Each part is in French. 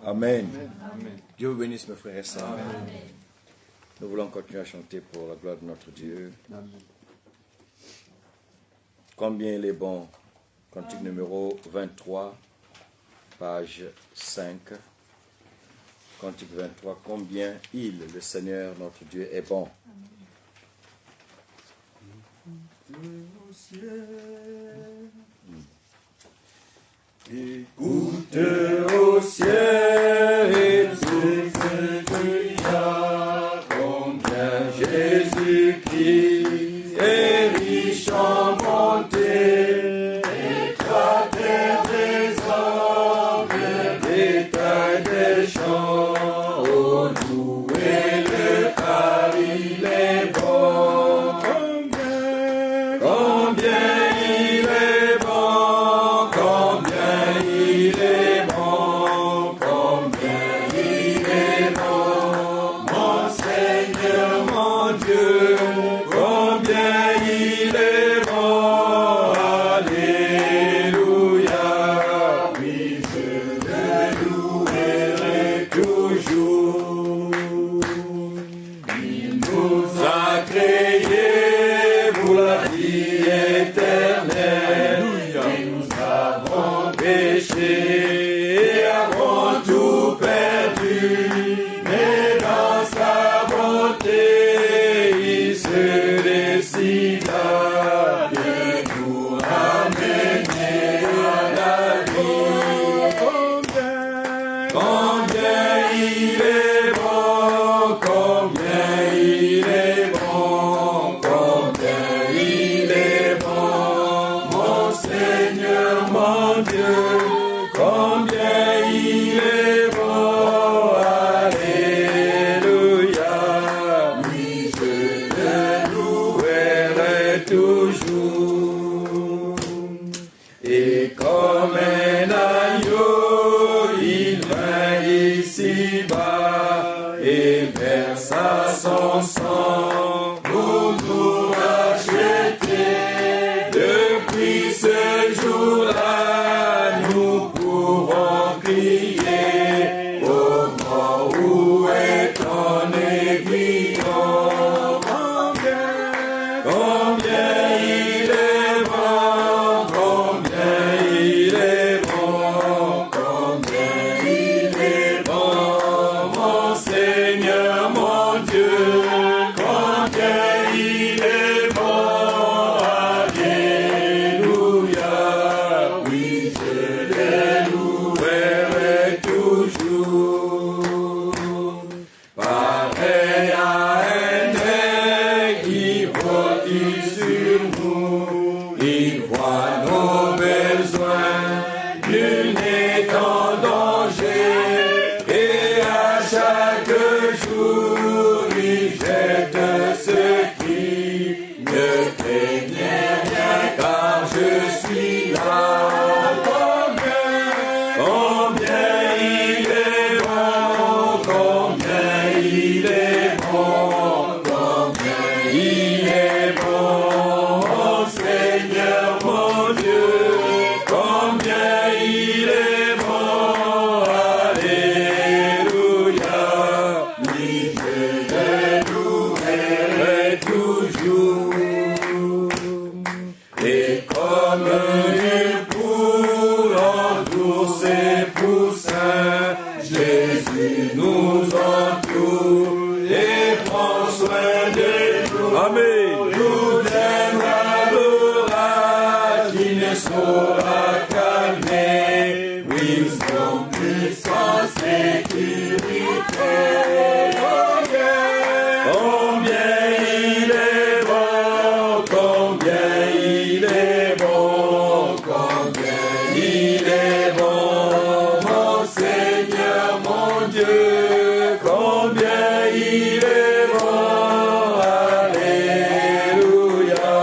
Amen. Dieu vous bénisse mes frères et sœurs. Nous voulons continuer à chanter pour la gloire de notre Dieu. Amen. Combien il est bon. Cantique numéro 23, page 5. Cantique 23. Combien il, le Seigneur, notre Dieu, est bon. Écoute au ciel et tout ce qu'il y a, combien Jésus-Christ est riche en bonté, et toi des hommes, détail des chants, oh louez-le car il est bon, combien il est bon, combien il est bon, combien il est bon, mon Seigneur, mon Dieu, combien il est bon, alléluia, oui, je le louerai toujours. Il nous a créés pour la vie éternelle, et nous avons péché et avons tout perdu, mais dans sa bonté, il se décida de nous ramener à la vie. Combien il est bon, combien il est bon, combien il est bon, mon Seigneur, mon Dieu, combien il est bon, alléluia, oui, je le louerai toujours. Et comme un agneau, il vint ici-bas et versa son sang pour nous racheter. Depuis ce jour-là, nous pouvons crier, ô mort, où est ton aiguillon? Combien il est bon, combien il est bon, combien il est bon, mon Seigneur, mon Dieu, combien il est bon, alléluia, oui, je le louerai toujours. Pareil à un aigle qui vole sur nous, il voit nos besoins, nul n'est en danger, et à chaque jour il jette ce cri, ne craignez rien car je suis là. Combien il est bon, combien il est bon, combien il est bon, mon Seigneur, mon Dieu, combien il est bon, alléluia, oui, je le louerai toujours. Et comme une poule entoure ses poussins, Jésus nous entoure et prend soin de nous. Amen. Nous donnera l'orage qui ne saura calmer. Wisdom, puissance, sécurité. Combien il est bon, combien il est bon, combien il est bon, mon Seigneur, mon Dieu, combien il est bon, alléluia,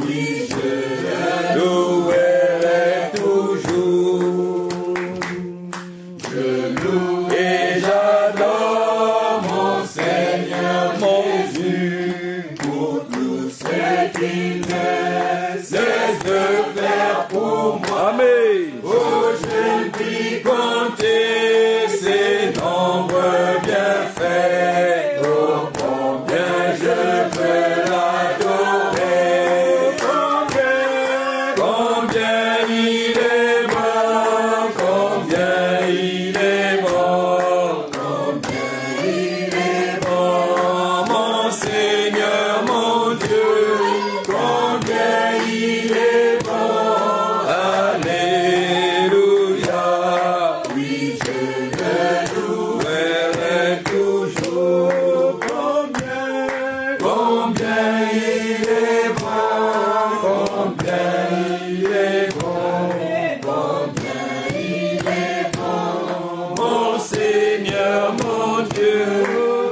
oui, je le louerai toujours. Je loue et j'adore mon Seigneur Jésus pour tout ce qu'il ne cesse de faire pour moi. Amen. Oh, je ne puis compter il est bon, combien il est bon, combien il est bon, mon Seigneur, mon Dieu, combien il est bon, alléluia, oui, je le louerai toujours, combien il est bon, combien il est bon, combien il est bon, mon Seigneur, mon Dieu,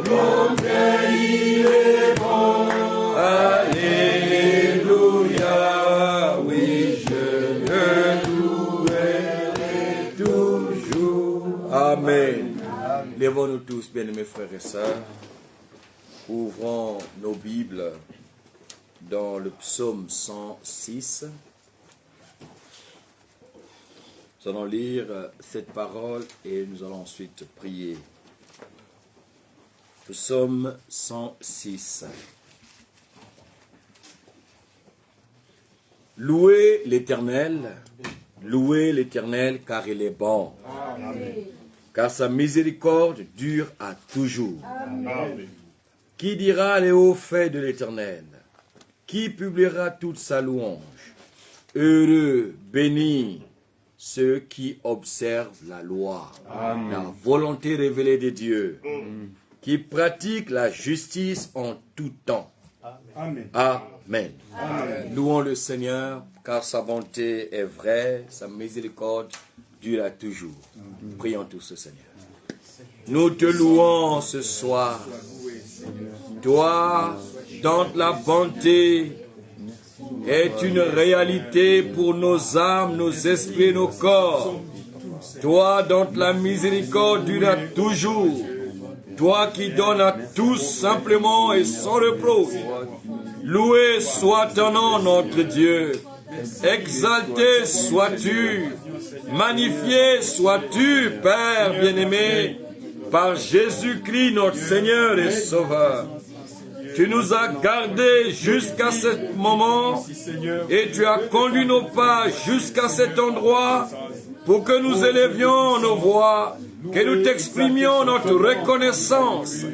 combien il est bon, alléluia, oui, je le louerai toujours. Amen. Lèvons-nous tous, bien-aimés frères et sœurs. Ouvrons nos Bibles dans le psaume 106. Nous allons lire cette parole et nous allons ensuite prier. Psaume 106. Louez l'Éternel, car il est bon. Car sa miséricorde dure à toujours. Qui dira les hauts faits de l'Éternel? Qui publiera toute sa louange? Heureux, bénis ceux qui observent la loi, la volonté révélée de Dieu, qui pratiquent la justice en tout temps. Amen. Amen. Louons le Seigneur, car sa bonté est vraie, sa miséricorde dure à toujours. Prions tous le Seigneur. Nous te louons ce soir. Toi, dont la bonté est une réalité pour nos âmes, nos esprits, nos corps. Toi, dont la miséricorde dure à toujours. Toi qui donnes à tous simplement et sans reproche. Loué soit ton nom, notre Dieu. Exalté sois-tu. Magnifié sois-tu, Père bien-aimé, par Jésus-Christ, notre Seigneur et Sauveur. Tu nous as gardés jusqu'à ce moment et tu as conduit nos pas jusqu'à cet endroit pour que nous élevions nos voix, que nous t'exprimions notre reconnaissance,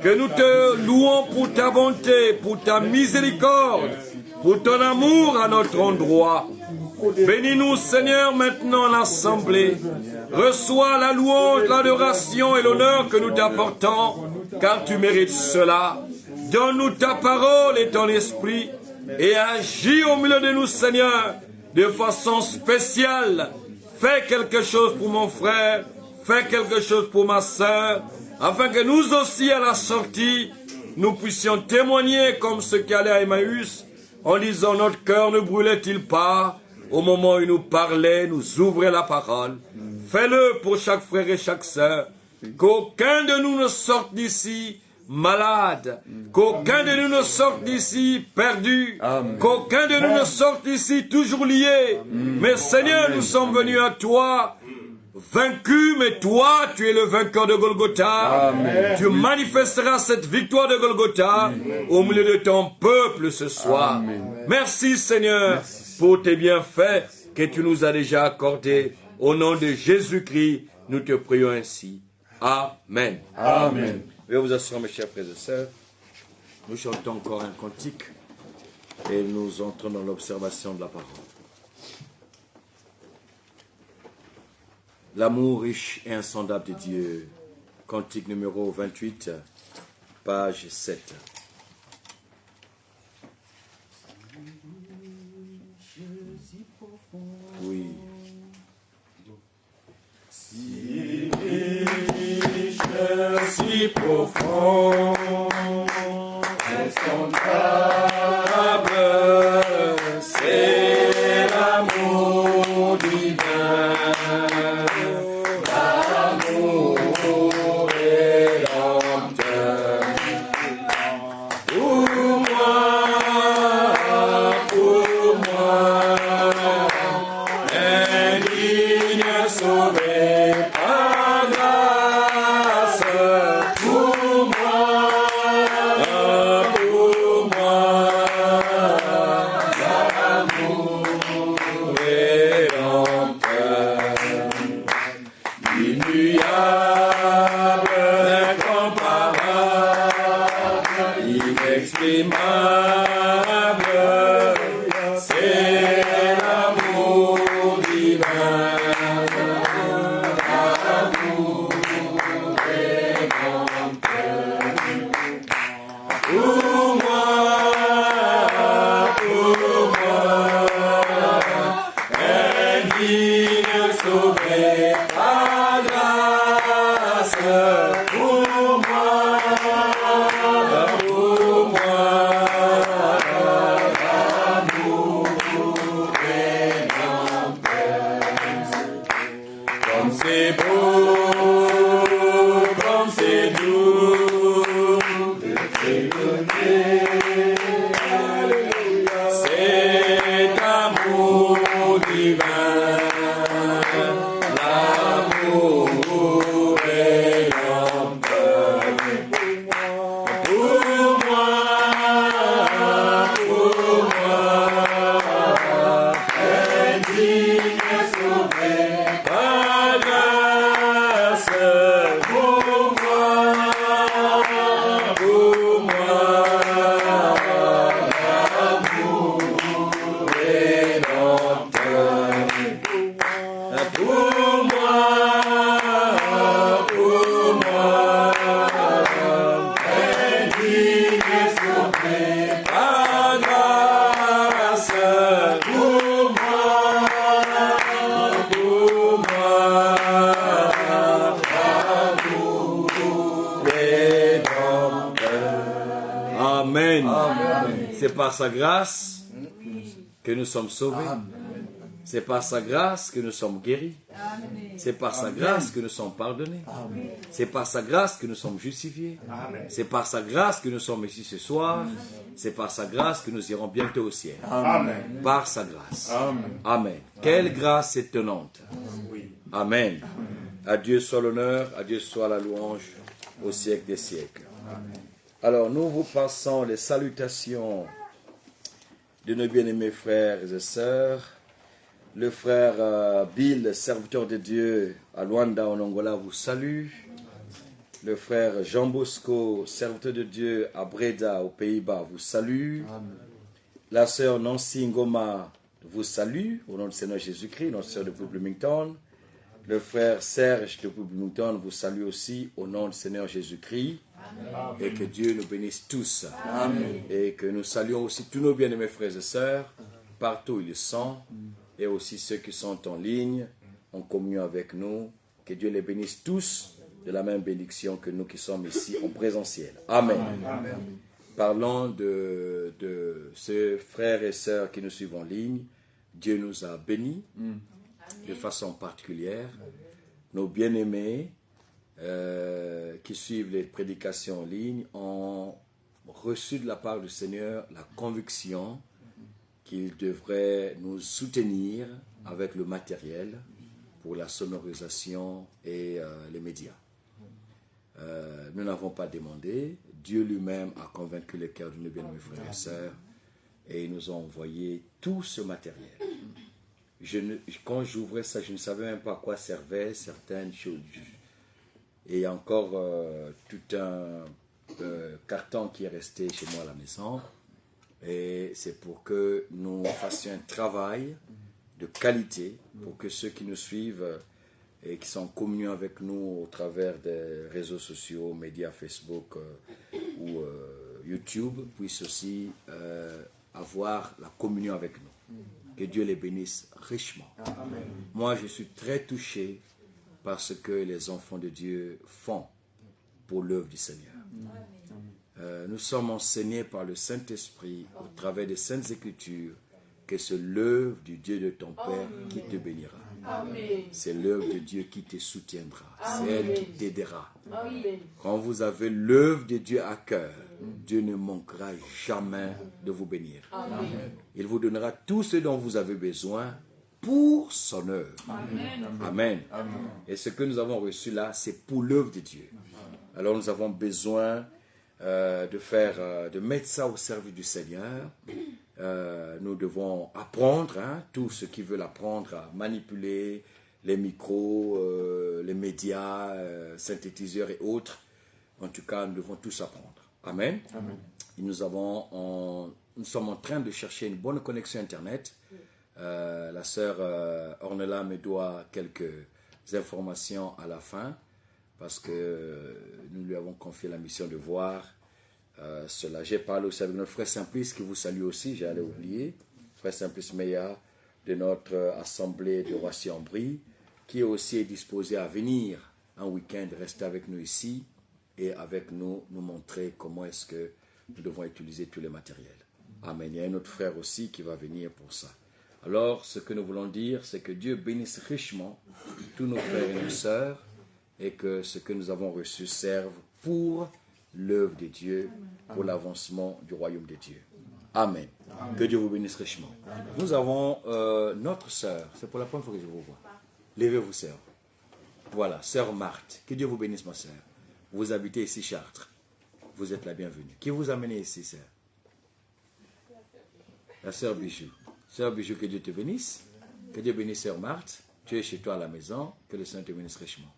que nous te louons pour ta bonté, pour ta miséricorde, pour ton amour à notre endroit. Bénis-nous, Seigneur, maintenant l'assemblée. Reçois la louange, l'adoration et l'honneur que nous t'apportons, car tu mérites cela. Donne-nous ta parole et ton esprit, et agis au milieu de nous, Seigneur, de façon spéciale. Fais quelque chose pour mon frère, fais quelque chose pour ma sœur, afin que nous aussi, à la sortie, nous puissions témoigner comme ceux qui allaient à Emmaüs, en disant notre cœur ne brûlait-il pas au moment où il nous parlait, nous ouvrait la parole. Fais-le pour chaque frère et chaque sœur, qu'aucun de nous ne sorte d'ici malade, qu'aucun de nous ne sorte d'ici perdu, qu'aucun de nous ne sorte d'ici toujours lié. Mais Seigneur, nous sommes venus à toi, vaincus, mais toi, tu es le vainqueur de Golgotha. Amen. Tu manifesteras cette victoire de Golgotha au milieu de ton peuple ce soir. Amen. Merci Seigneur pour tes bienfaits que tu nous as déjà accordés. Au nom de Jésus-Christ, nous te prions ainsi. Amen. Amen. Je vais vous assurer, mes chers frères et sœurs, nous chantons encore un cantique et nous entrons dans l'observation de la parole. L'amour riche et insondable de Dieu, cantique numéro 28, page 7. Oui. Si riche, si profond, insondable, c'est l'amour divin. L'amour rédempteur. Pour moi, indigne sauvé par grâce. Pour moi, l'amour rédempteur. digne sauvé par grâce pour moi, l'amour rédempteur. Comme c'est beau, comme c'est doux, de témoigner cet amour divin, l'amour rédempteur. Pour moi, indigne sauvé par grâce, pour moi, l'amour rédempteur. Pour moi, indigne sauvé par grâce, pour moi, l'amour rédempteur. Amen. C'est par sa grâce que nous sommes sauvés. C'est par sa grâce que nous sommes guéris. C'est par sa grâce que nous sommes pardonnés. C'est par sa grâce que nous sommes justifiés. C'est par sa grâce que nous sommes ici ce soir. C'est par sa grâce que nous irons bientôt au ciel. Par sa grâce. Amen. Quelle grâce étonnante. Amen. À Dieu soit l'honneur, à Dieu soit la louange au siècle des siècles. Alors, nous vous passons les salutations de nos bien-aimés frères et sœurs. Le frère Bill, serviteur de Dieu à Luanda, en Angola, vous salue. Le frère Jean Bosco, serviteur de Dieu à Breda, aux Pays-Bas, vous salue. La sœur Nancy Ngoma vous salue, au nom du Seigneur Jésus-Christ, notre sœur de Bloomington. Le frère Serge de Bloomington vous salue aussi, au nom du Seigneur Jésus-Christ. Et que Dieu nous bénisse tous. Amen. Et que nous saluons aussi tous nos bien-aimés frères et sœurs, partout où ils sont, et aussi ceux qui sont en ligne, en communion avec nous. Que Dieu les bénisse tous de la même bénédiction que nous qui sommes ici en présentiel. Amen. Amen. Parlons de ces frères et sœurs qui nous suivent en ligne. Dieu nous a bénis de façon particulière. Nos bien-aimés qui suivent les prédications en ligne ont reçu de la part du Seigneur la conviction qu'ils devraient nous soutenir avec le matériel pour la sonorisation et les médias. Nous n'avons pas demandé. Dieu lui-même a convaincu les cœurs de nos bien-aimés frères et sœurs et ils nous ont envoyé tout ce matériel. Quand j'ouvrais ça, je ne savais même pas à quoi servaient certaines choses. Et il y a encore tout un carton qui est resté chez moi à la maison. Et c'est pour que nous fassions un travail de qualité pour que ceux qui nous suivent et qui sont en communion avec nous au travers des réseaux sociaux, médias Facebook ou YouTube, puissent aussi avoir la communion avec nous. Que Dieu les bénisse richement. Amen. Moi, je suis très touché par ce que les enfants de Dieu font pour l'œuvre du Seigneur. Nous sommes enseignés par le Saint-Esprit au travers des Saintes Écritures que c'est l'œuvre du Dieu de ton Père qui te bénira. Amen. C'est l'œuvre de Dieu qui te soutiendra. Amen. C'est elle qui t'aidera. Amen. Quand vous avez l'œuvre de Dieu à cœur, Dieu ne manquera jamais de vous bénir. Amen. Il vous donnera tout ce dont vous avez besoin pour son œuvre. Amen. Amen. Amen. Et ce que nous avons reçu là, c'est pour l'œuvre de Dieu. Alors nous avons besoin de mettre ça au service du Seigneur. Nous devons apprendre, tous ceux qui veulent apprendre à manipuler les micros, les médias, synthétiseurs et autres. En tout cas, nous devons tous apprendre. Amen. Amen. Et nous sommes en train de chercher une bonne connexion Internet. La sœur Ornella me doit quelques informations à la fin parce que nous lui avons confié la mission de voir cela. J'ai parlé aussi avec notre frère Simplice qui vous salue aussi, j'allais oublier. Frère Simplice Meya, de notre assemblée de Roissy-en-Brie, qui aussi est disposé à venir un week-end, rester avec nous ici et avec nous montrer comment est-ce que nous devons utiliser tous les matériels. Amen. Il y a un autre frère aussi qui va venir pour ça. Alors, ce que nous voulons dire, c'est que Dieu bénisse richement tous nos frères et nos sœurs et que ce que nous avons reçu serve pour l'œuvre de Dieu, pour l'avancement du royaume de Dieu. Amen. Amen. Que Dieu vous bénisse richement. Amen. Nous avons notre sœur. C'est pour la première fois que je vous vois. Levez-vous, sœur. Voilà, sœur Marthe. Que Dieu vous bénisse, ma sœur. Vous habitez ici, Chartres. Vous êtes la bienvenue. Qui vous a amené ici, sœur? La sœur Bijou. Sœur Bijou, que Dieu te bénisse. Que Dieu bénisse sœur Marthe. Tu es chez toi à la maison. Que le Seigneur te bénisse richement.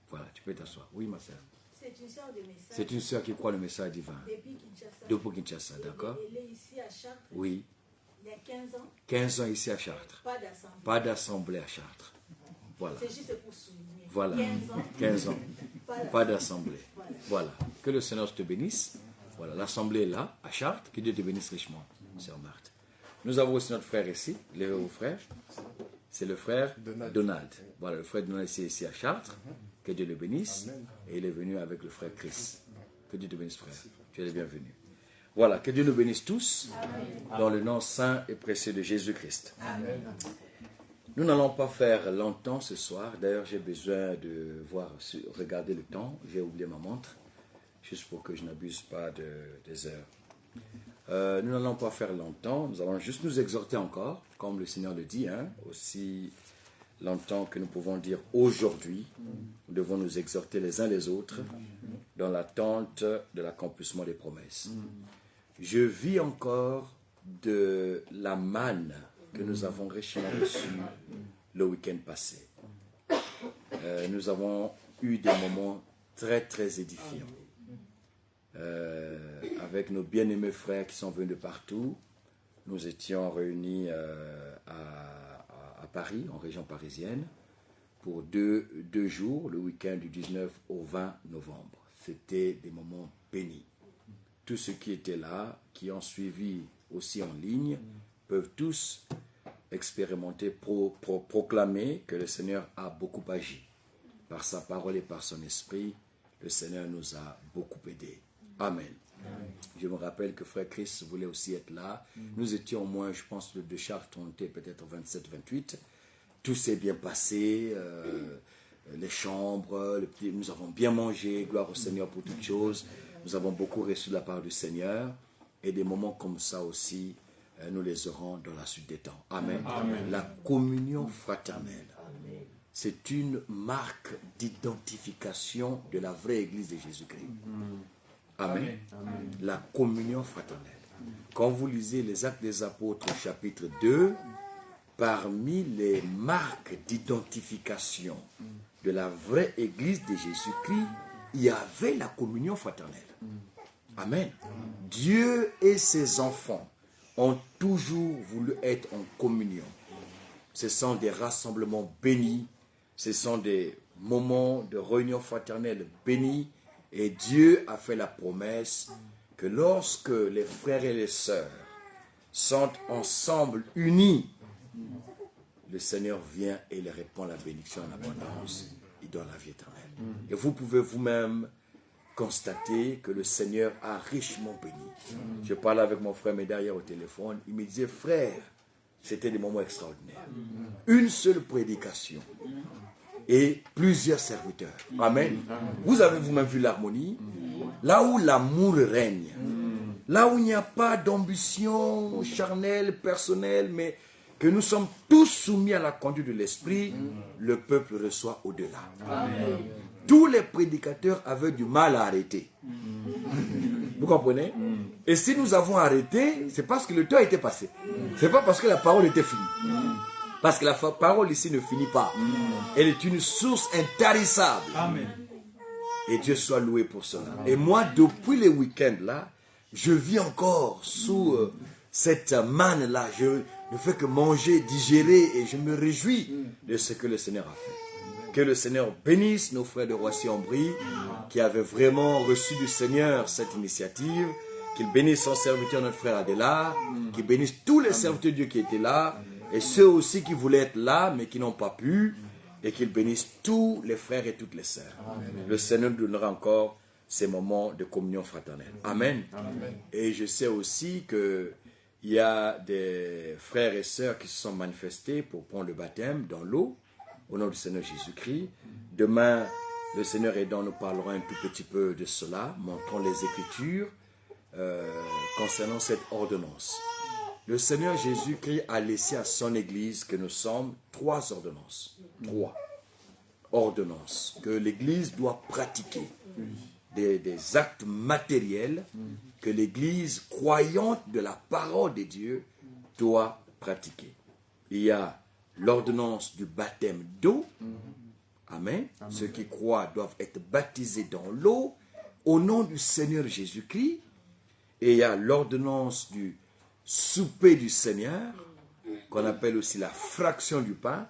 Voilà, tu peux t'asseoir. Oui, ma sœur. C'est une sœur de message. C'est une sœur qui croit le message divin. Depuis Kinshasa, d'accord. Elle est ici à Chartres. Oui. Il y a 15 ans. 15 ans ici à Chartres. Pas d'assemblée à Chartres. Voilà. C'est juste pour souligner. Voilà. 15 ans. Pas d'assemblée. Voilà. Que le Seigneur te bénisse. Voilà. L'assemblée est là, à Chartres. Que Dieu te bénisse richement, sœur Marthe. Nous avons aussi notre frère ici. Levez-vous, frère. C'est le frère Donald. Voilà, le frère Donald est ici à Chartres. Que Dieu le bénisse. Amen. Et il est venu avec le frère Chris. Que Dieu te bénisse, frère. Tu es le bienvenu. Voilà, que Dieu nous bénisse tous. Amen. Dans le nom saint et précieux de Jésus-Christ. Amen. Nous n'allons pas faire longtemps ce soir. D'ailleurs, j'ai besoin de regarder le temps. J'ai oublié ma montre. Juste pour que je n'abuse pas des heures. Nous n'allons pas faire longtemps. Nous allons juste nous exhorter encore, comme le Seigneur le dit, aussi longtemps que nous pouvons dire aujourd'hui. Nous devons nous exhorter les uns les autres dans l'attente de l'accomplissement des promesses. Je vis encore de la manne que nous avons richement reçue le week-end passé. Nous avons eu des moments très très édifiants avec nos bien-aimés frères qui sont venus de partout. Nous étions réunis à Paris, en région parisienne, pour deux jours, le week-end du 19 au 20 novembre. C'était des moments bénis. Tous ceux qui étaient là, qui ont suivi aussi en ligne, peuvent tous expérimenter, proclamer que le Seigneur a beaucoup agi. Par sa parole et par son esprit, le Seigneur nous a beaucoup aidés. Amen. Amen. Je me rappelle que frère Chris voulait aussi être là. Nous étions au moins, je pense, de Chartres, on était peut-être 27-28. Tout s'est bien passé. Les chambres, nous avons bien mangé. Gloire au Seigneur pour toutes choses. Nous avons beaucoup reçu de la part du Seigneur. Et des moments comme ça aussi, nous les aurons dans la suite des temps. Amen. Amen. La communion fraternelle, c'est une marque d'identification de la vraie Église de Jésus-Christ. Amen. Amen. La communion fraternelle. Quand vous lisez les Actes des Apôtres, chapitre 2, parmi les marques d'identification de la vraie Église de Jésus-Christ, il y avait la communion fraternelle. Amen. Dieu et ses enfants ont toujours voulu être en communion. Ce sont des rassemblements bénis, ce sont des moments de réunion fraternelle bénis, et Dieu a fait la promesse que lorsque les frères et les sœurs sont ensemble unis, le Seigneur vient et les répand la bénédiction en abondance. Il donne la vie éternelle. Et vous pouvez vous-même constater que le Seigneur a richement béni. Je parlais avec mon frère Médard hier au téléphone. Il me disait, frère, c'était des moments extraordinaires. Une seule prédication et plusieurs serviteurs. Amen. Vous avez vous-même vu l'harmonie. Là où l'amour règne, là où il n'y a pas d'ambition charnelle, personnelle, mais que nous sommes tous soumis à la conduite de l'Esprit, le peuple reçoit au-delà. Amen. Tous les prédicateurs avaient du mal à arrêter. Vous comprenez? Et si nous avons arrêté, c'est parce que le temps était passé. C'est pas parce que la parole était finie. Parce que la parole ici ne finit pas. Elle est une source intarissable. Amen. Et Dieu soit loué pour cela. Et moi, depuis les week-ends là, je vis encore sous cette manne-là. Je ne fais que manger, digérer, et je me réjouis de ce que le Seigneur a fait. Que le Seigneur bénisse nos frères de Roissy-en-Brie qui avaient vraiment reçu du Seigneur cette initiative. Qu'il bénisse son serviteur, notre frère Adélard. Qu'il bénisse tous les serviteurs de Dieu qui étaient là. Et ceux aussi qui voulaient être là, mais qui n'ont pas pu, et qu'il bénisse tous les frères et toutes les sœurs. Le Seigneur nous donnera encore ces moments de communion fraternelle. Amen. Et je sais aussi qu'il y a des frères et sœurs qui se sont manifestés pour prendre le baptême dans l'eau, au nom du Seigneur Jésus-Christ. Demain, le Seigneur aidant, nous parlerons un tout petit peu de cela, montrant les Écritures concernant cette ordonnance. Le Seigneur Jésus-Christ a laissé à son Église que nous sommes 3 ordonnances. 3 ordonnances que l'Église doit pratiquer. Des actes matériels que l'Église croyante de la parole de Dieu doit pratiquer. Il y a l'ordonnance du baptême d'eau. Amen. Ceux qui croient doivent être baptisés dans l'eau au nom du Seigneur Jésus-Christ. Et il y a l'ordonnance du souper du Seigneur, qu'on appelle aussi la fraction du pain,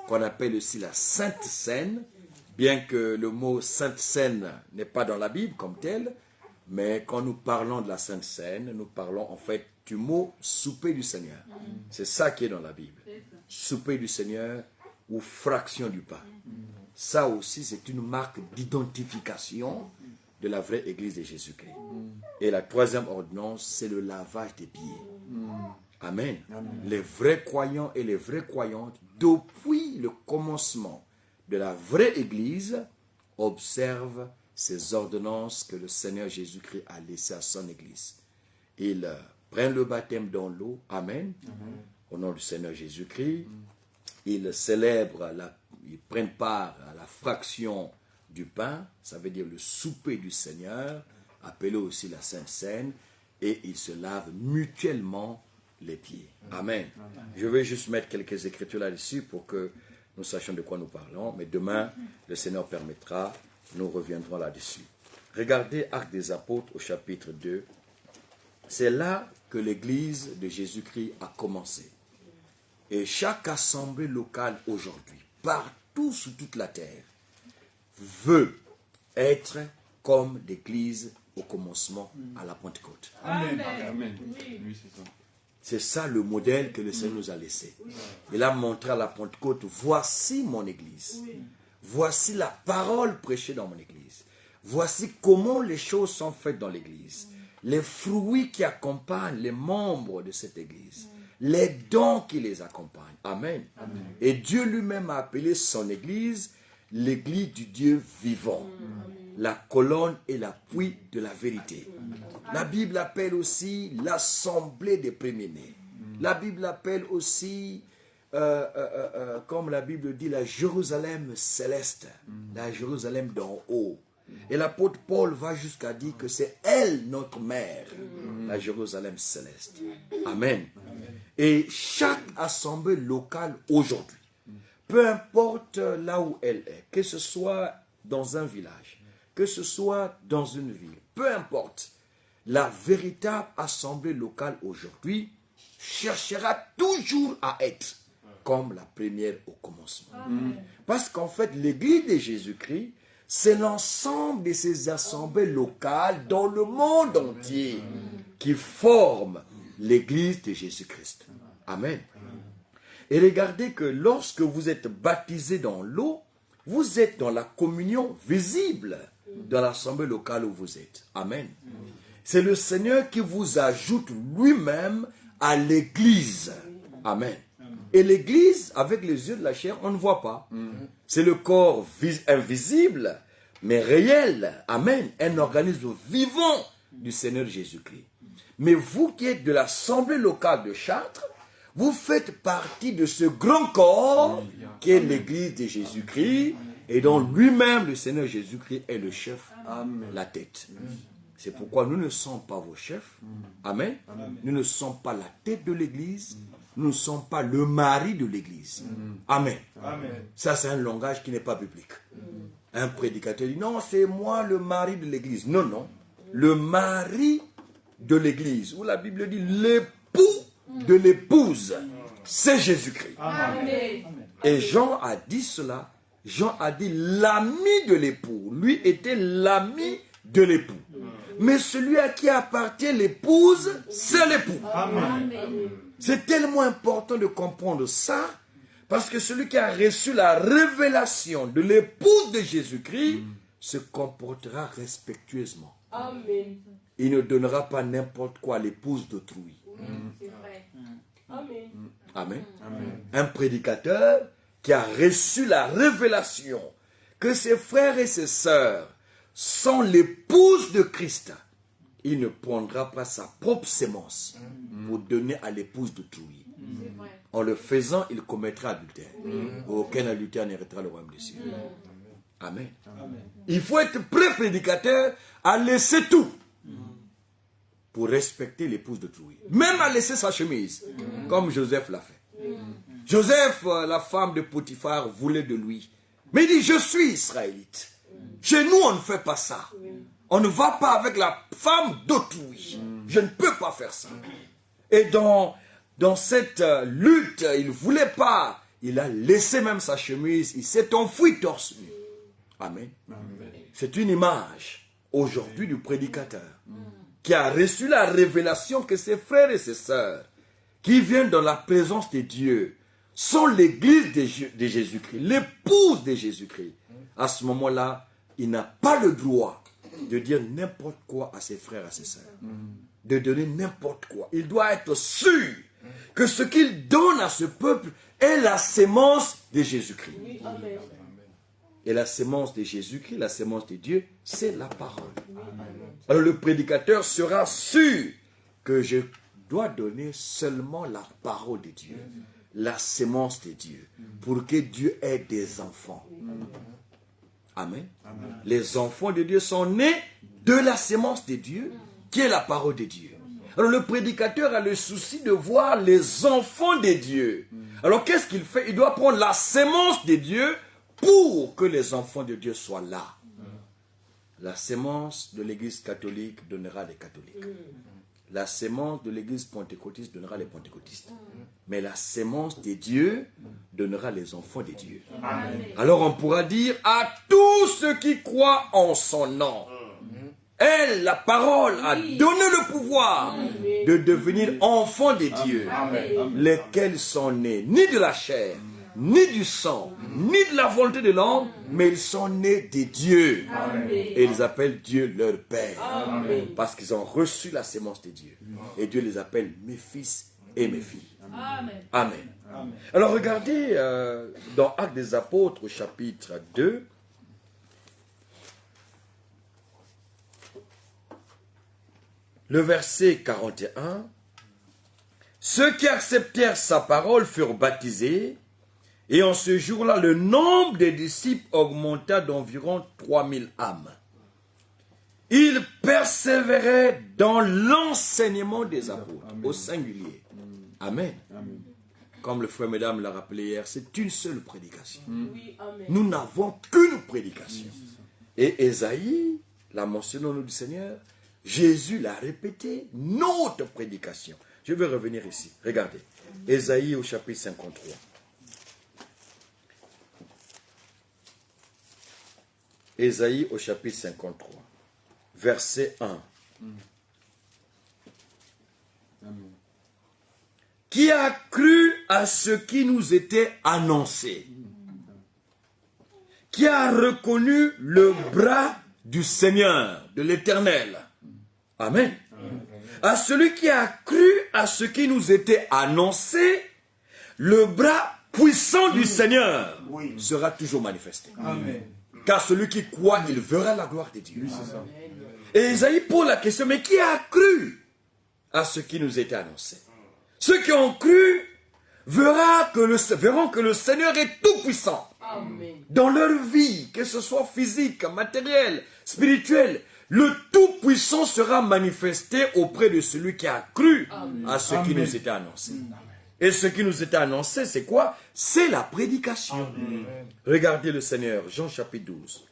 qu'on appelle aussi la Sainte Seine, bien que le mot Sainte Seine n'est pas dans la Bible comme tel, mais quand nous parlons de la Sainte Seine, nous parlons en fait du mot souper du Seigneur. C'est ça qui est dans la Bible. Souper du Seigneur ou fraction du pain. Ça aussi, c'est une marque d'identification de la vraie Église de Jésus-Christ. Et la 3e ordonnance, c'est le lavage des pieds. Amen. Les vrais croyants et les vraies croyantes, depuis le commencement de la vraie Église, observent ces ordonnances que le Seigneur Jésus-Christ a laissées à son Église. Ils prennent le baptême dans l'eau. Amen. Au nom du Seigneur Jésus-Christ. Ils célèbrent, ils prennent part à la fraction du pain, ça veut dire le souper du Seigneur, appelé aussi la Sainte Seine, et ils se lavent mutuellement les pieds. Amen. Je vais juste mettre quelques écritures là-dessus pour que nous sachions de quoi nous parlons, mais demain, le Seigneur permettra, nous reviendrons là-dessus. Regardez Actes des Apôtres au chapitre 2. C'est là que l'Église de Jésus-Christ a commencé. Et chaque assemblée locale aujourd'hui, partout sur toute la terre, veut être comme l'Église au commencement à la Pentecôte. Amen. Amen. Oui, c'est ça. C'est ça le modèle que le Seigneur nous a laissé. Il a montré à la Pentecôte, voici mon Église. Voici la parole prêchée dans mon Église. Voici comment les choses sont faites dans l'Église. Les fruits qui accompagnent les membres de cette Église. Les dons qui les accompagnent. Amen. Amen. Et Dieu lui-même a appelé son Église l'Église du Dieu vivant, la colonne et l'appui de la vérité. La Bible appelle aussi l'assemblée des premiers-nés. La Bible appelle aussi, comme la Bible dit, la Jérusalem céleste, la Jérusalem d'en haut. Et l'apôtre Paul va jusqu'à dire que c'est elle notre mère, la Jérusalem céleste. Amen. Et chaque assemblée locale aujourd'hui, peu importe là où elle est, que ce soit dans un village, que ce soit dans une ville, peu importe, la véritable assemblée locale aujourd'hui cherchera toujours à être comme la première au commencement. Parce qu'en fait, l'Église de Jésus-Christ, c'est l'ensemble de ces assemblées locales dans le monde entier qui forment l'Église de Jésus-Christ. Amen. Et regardez que lorsque vous êtes baptisé dans l'eau, vous êtes dans la communion visible dans l'assemblée locale où vous êtes. Amen. C'est le Seigneur qui vous ajoute lui-même à l'Église. Amen. Et l'Église, avec les yeux de la chair, on ne voit pas. C'est le corps invisible, mais réel. Amen. Un organisme vivant du Seigneur Jésus-Christ. Mais vous qui êtes de l'assemblée locale de Chartres, vous faites partie de ce grand corps qui est l'Église de Jésus-Christ et dont lui-même, le Seigneur Jésus-Christ, est le chef, la tête. C'est pourquoi nous ne sommes pas vos chefs. Amen. Nous ne sommes pas la tête de l'Église. Nous ne sommes pas le mari de l'Église. Amen. Ça, c'est un langage qui n'est pas biblique. Un prédicateur dit, non, c'est moi le mari de l'Église. Non, non. Le mari de l'Église, où la Bible dit l'époux de l'épouse, c'est Jésus-Christ. Et Jean a dit cela. Jean a dit l'ami de l'époux. Lui était l'ami de l'époux. Mais celui à qui appartient l'épouse, c'est l'époux. Amen. C'est tellement important de comprendre ça, parce que celui qui a reçu la révélation de l'épouse de Jésus-Christ se comportera respectueusement. Amen. Il ne donnera pas n'importe quoi à l'épouse d'autrui. C'est vrai. Amen. Amen. Un prédicateur qui a reçu la révélation que ses frères et ses sœurs sont l'épouse de Christ, il ne prendra pas sa propre sémence pour donner à l'épouse d'autrui. C'est vrai. En le faisant, il commettra adultère. Aucun adultère n'héritera le royaume des cieux. Amen. Il faut être pré-prédicateur à laisser tout pour respecter l'épouse d'autrui. Même à laisser sa chemise, comme Joseph l'a fait. Joseph, la femme de Potiphar, voulait de lui. Mais il dit, je suis israélite. Chez nous, on ne fait pas ça. On ne va pas avec la femme d'autrui. Je ne peux pas faire ça. Et dans cette lutte, il ne voulait pas. Il a laissé même sa chemise. Il s'est enfui torse nu. Amen. C'est une image aujourd'hui du prédicateur qui a reçu la révélation que ses frères et ses sœurs qui viennent dans la présence de Dieu sont l'église de Jésus-Christ, l'épouse de Jésus-Christ. À ce moment-là, il n'a pas le droit de dire n'importe quoi à ses frères et à ses sœurs. De donner n'importe quoi. Il doit être sûr que ce qu'il donne à ce peuple est la sémence de Jésus-Christ. Oui, amen. Et la sémence de Jésus-Christ, la sémence de Dieu, c'est la parole. Alors le prédicateur sera sûr que je dois donner seulement la parole de Dieu, la sémence de Dieu, pour que Dieu ait des enfants. Amen. Les enfants de Dieu sont nés de la sémence de Dieu, qui est la parole de Dieu. Alors le prédicateur a le souci de voir les enfants de Dieu. Alors qu'est-ce qu'il fait? Il doit prendre la sémence de Dieu pour que les enfants de Dieu soient là. La sémence de l'église catholique donnera les catholiques. La sémence de l'église pentecôtiste donnera les pentecôtistes. Mais la sémence de Dieu donnera les enfants de Dieu. Amen. Alors on pourra dire à tous ceux qui croient en son nom, elle, la parole, a donné le pouvoir de devenir enfants de Dieu, lesquels sont nés ni de la chair, ni du sang, ni de la volonté de l'homme, mais ils sont nés de Dieu. Et ils appellent Dieu leur Père. Parce qu'ils ont reçu la sémence de Dieu. Et Dieu les appelle mes fils et mes filles. Amen. Alors regardez dans Actes des Apôtres au chapitre 2. Le verset 41. Ceux qui acceptèrent sa parole furent baptisés. Et en ce jour-là, le nombre des disciples augmenta d'environ 3000 âmes. Ils persévéraient dans l'enseignement des apôtres, au singulier. Amen. Comme le frère mesdames l'a rappelé hier, c'est une seule prédication. Oui, amen. Nous n'avons qu'une prédication. Et Ésaïe l'a mentionné au nom du Seigneur. Jésus l'a répété, notre prédication. Je vais revenir ici. Regardez. Ésaïe au chapitre 53. Ésaïe au chapitre 53, verset 1. Qui a cru à ce qui nous était annoncé? Qui a reconnu le bras du Seigneur, de l'Éternel? Amen. À celui qui a cru à ce qui nous était annoncé, le bras puissant du Seigneur sera toujours manifesté. Amen. Car celui qui croit, il verra la gloire de Dieu. Et Isaïe pose la question, mais qui a cru à ce qui nous était annoncé? Ceux qui ont cru verront que le Seigneur est tout puissant. Amen. Dans leur vie, que ce soit physique, matériel, spirituel, le tout-puissant sera manifesté auprès de celui qui a cru à ce qui nous était annoncé. Et ce qui nous était annoncé, c'est quoi? C'est la prédication. Regardez le Seigneur, Jean chapitre 12.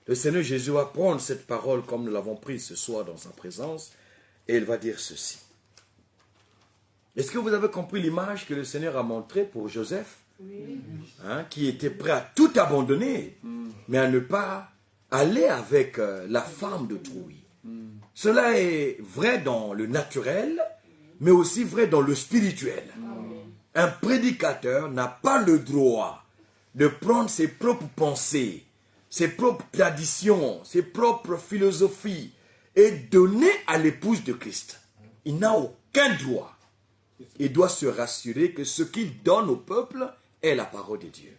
Le Seigneur Jésus va prendre cette parole comme nous l'avons prise ce soir dans sa présence, et il va dire ceci. Est-ce que vous avez compris l'image que le Seigneur a montrée pour Joseph? Qui était prêt à tout abandonner, mais à ne pas aller avec la femme d'autrui. Cela est vrai dans le naturel, mais aussi vrai dans le spirituel. Un prédicateur n'a pas le droit de prendre ses propres pensées, ses propres traditions, ses propres philosophies et donner à l'épouse de Christ. Il n'a aucun droit. Il doit se rassurer que ce qu'il donne au peuple est la parole de Dieu,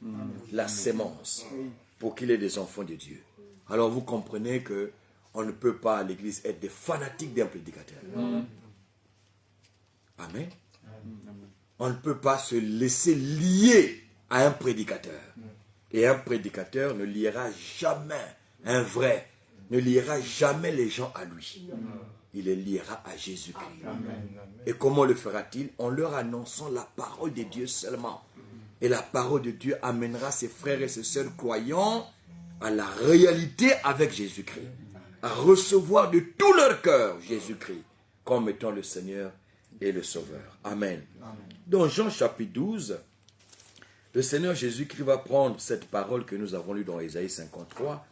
la sémence, pour qu'il ait des enfants de Dieu. Alors vous comprenez que on ne peut pas à l'église être des fanatiques d'un prédicateur. Amen. On ne peut pas se laisser lier à un prédicateur. Et un prédicateur ne liera jamais, un vrai, ne liera jamais les gens à lui. Il les liera à Jésus-Christ. Et comment le fera-t-il? En leur annonçant la parole de Dieu seulement. Et la parole de Dieu amènera ses frères et ses sœurs croyants à la réalité avec Jésus-Christ. À recevoir de tout leur cœur Jésus-Christ comme étant le Seigneur et le Sauveur. Amen. Dans Jean chapitre 12, le Seigneur Jésus-Christ va prendre cette parole que nous avons lue dans Ésaïe 53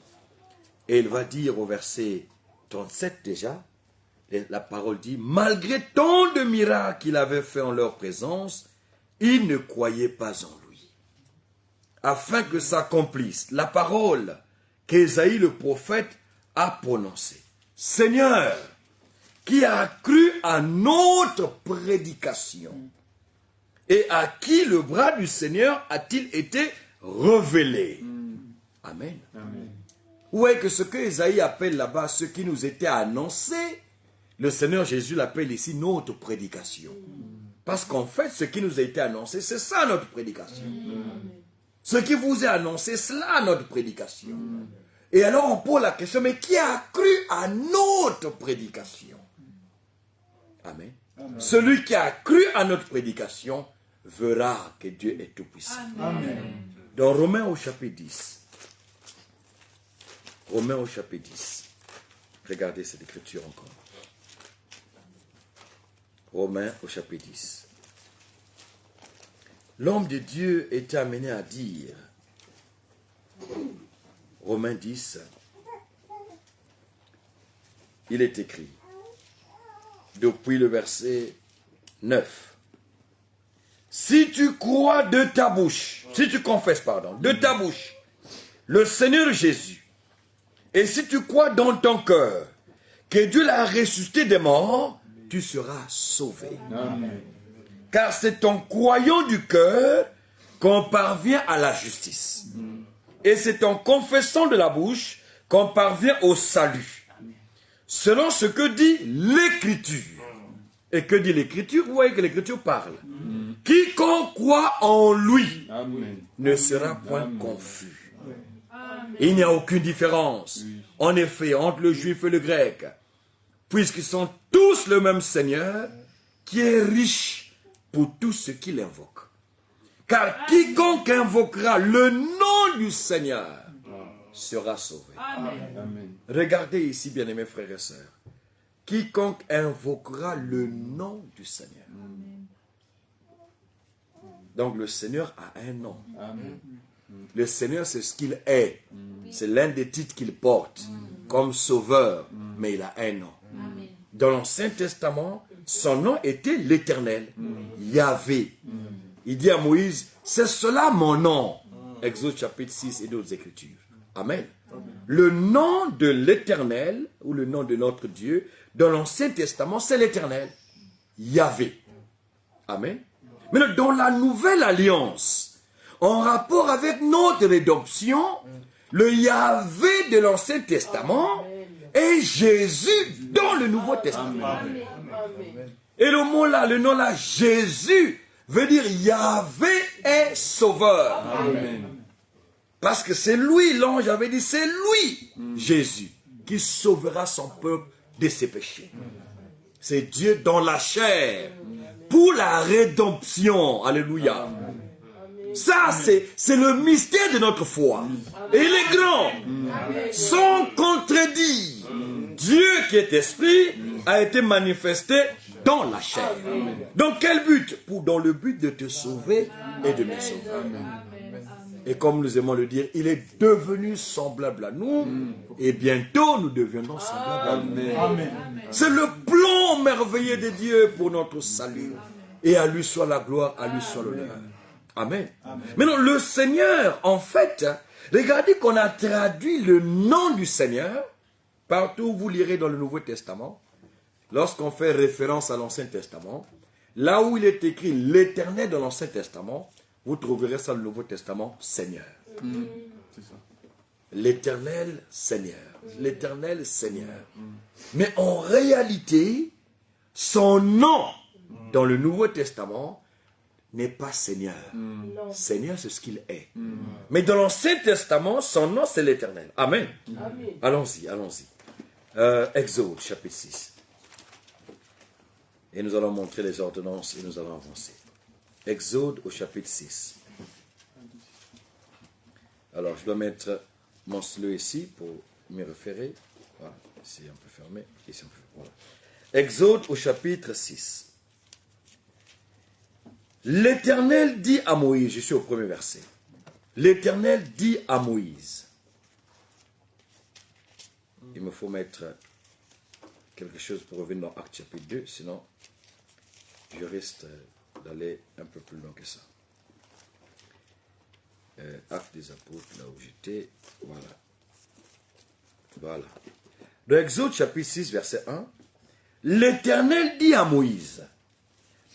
et il va dire au verset 37 déjà, la parole dit, malgré tant de miracles qu'il avait fait en leur présence, ils ne croyaient pas en lui. Afin que s'accomplisse la parole qu'Ésaïe le prophète a prononcée. Seigneur, qui a cru à notre prédication et à qui le bras du Seigneur a-t-il été révélé? Amen. Où est que ce que Ésaïe appelle là-bas, ce qui nous était annoncé, le Seigneur Jésus l'appelle ici notre prédication. Parce qu'en fait, ce qui nous a été annoncé, c'est ça notre prédication. Ce qui vous est annoncé, c'est là notre prédication. Et alors on pose la question, mais qui a cru à notre prédication? Amen. Celui qui a cru à notre prédication verra que Dieu est tout-puissant. Dans Romains au chapitre 10. Romains au chapitre 10. Regardez cette écriture encore. Romains au chapitre 10. L'homme de Dieu était amené à dire, Romains 10, il est écrit, depuis le verset 9, si tu crois de ta bouche, si tu confesses, de ta bouche, le Seigneur Jésus, et si tu crois dans ton cœur que Dieu l'a ressuscité des morts, tu seras sauvé. Amen. Car c'est en croyant du cœur qu'on parvient à la justice. Et c'est en confessant de la bouche qu'on parvient au salut. Selon ce que dit l'Écriture. Et que dit l'Écriture? Vous voyez que l'Écriture parle. Quiconque croit en lui ne sera point confus. Il n'y a aucune différence, en effet, entre le juif et le grec, puisqu'ils sont tous le même Seigneur, qui est riche pour tous ceux qui l'invoquent. Car quiconque invoquera le nom du Seigneur sera sauvé. Amen. Regardez ici, bien-aimés frères et sœurs. Quiconque invoquera le nom du Seigneur. Donc le Seigneur a un nom. Amen. Le Seigneur, c'est ce qu'il est. C'est l'un des titres qu'il porte comme sauveur, mais il a un nom. Amen. Dans l'Ancien Testament, son nom était l'Éternel, Yahvé. Il dit à Moïse, c'est cela mon nom. Exode chapitre 6 et d'autres écritures. Amen. Le nom de l'Éternel, ou le nom de notre Dieu, dans l'Ancien Testament, c'est l'Éternel, Yahvé. Amen. Mais dans la Nouvelle Alliance, en rapport avec notre rédemption, le Yahvé de l'Ancien Testament est Jésus dans le Nouveau Testament. Amen. Et le mot là, le nom là, Jésus, veut dire Yahvé est sauveur. Amen. Parce que c'est lui, l'ange avait dit, c'est lui, Jésus, qui sauvera son peuple de ses péchés. C'est Dieu dans la chair, pour la rédemption. Alléluia. Ça, c'est le mystère de notre foi. Et il est grand, sans contredit. Dieu qui est esprit a été manifesté dans la chair. Dans quel but? Dans le but de te sauver et de me sauver. Et comme nous aimons le dire, il est devenu semblable à nous. Et bientôt, nous deviendrons semblables à lui. Amen. C'est le plan merveilleux de Dieu pour notre salut. Et à lui soit la gloire, à lui soit l'honneur. Amen. Maintenant, le Seigneur, en fait, regardez qu'on a traduit le nom du Seigneur. Partout où vous lirez dans le Nouveau Testament, lorsqu'on fait référence à l'Ancien Testament, là où il est écrit l'Éternel dans l'Ancien Testament, vous trouverez ça dans le Nouveau Testament, Seigneur. C'est ça. L'Éternel Seigneur. L'Éternel Seigneur. Mais en réalité, son nom dans le Nouveau Testament n'est pas Seigneur. Non. Seigneur, c'est ce qu'il est. Mais dans l'Ancien Testament, son nom, c'est l'Éternel. Amen. Amen. Allons-y, allons-y. Exode, chapitre 6. Et nous allons montrer les ordonnances et nous allons avancer. Exode au chapitre 6. Alors, je dois mettre mon stylo ici pour m'y référer. Voilà, ici un peu fermé, ici un peu fermé. Voilà. Exode au chapitre 6. L'Éternel dit à Moïse, je suis au premier verset. L'Éternel dit à Moïse. Il me faut mettre quelque chose pour revenir dans Actes chapitre 2, sinon je risque d'aller un peu plus loin que ça. Actes des apôtres, là où j'étais, voilà. Voilà. Dans Exode chapitre 6, verset 1, l'Éternel dit à Moïse,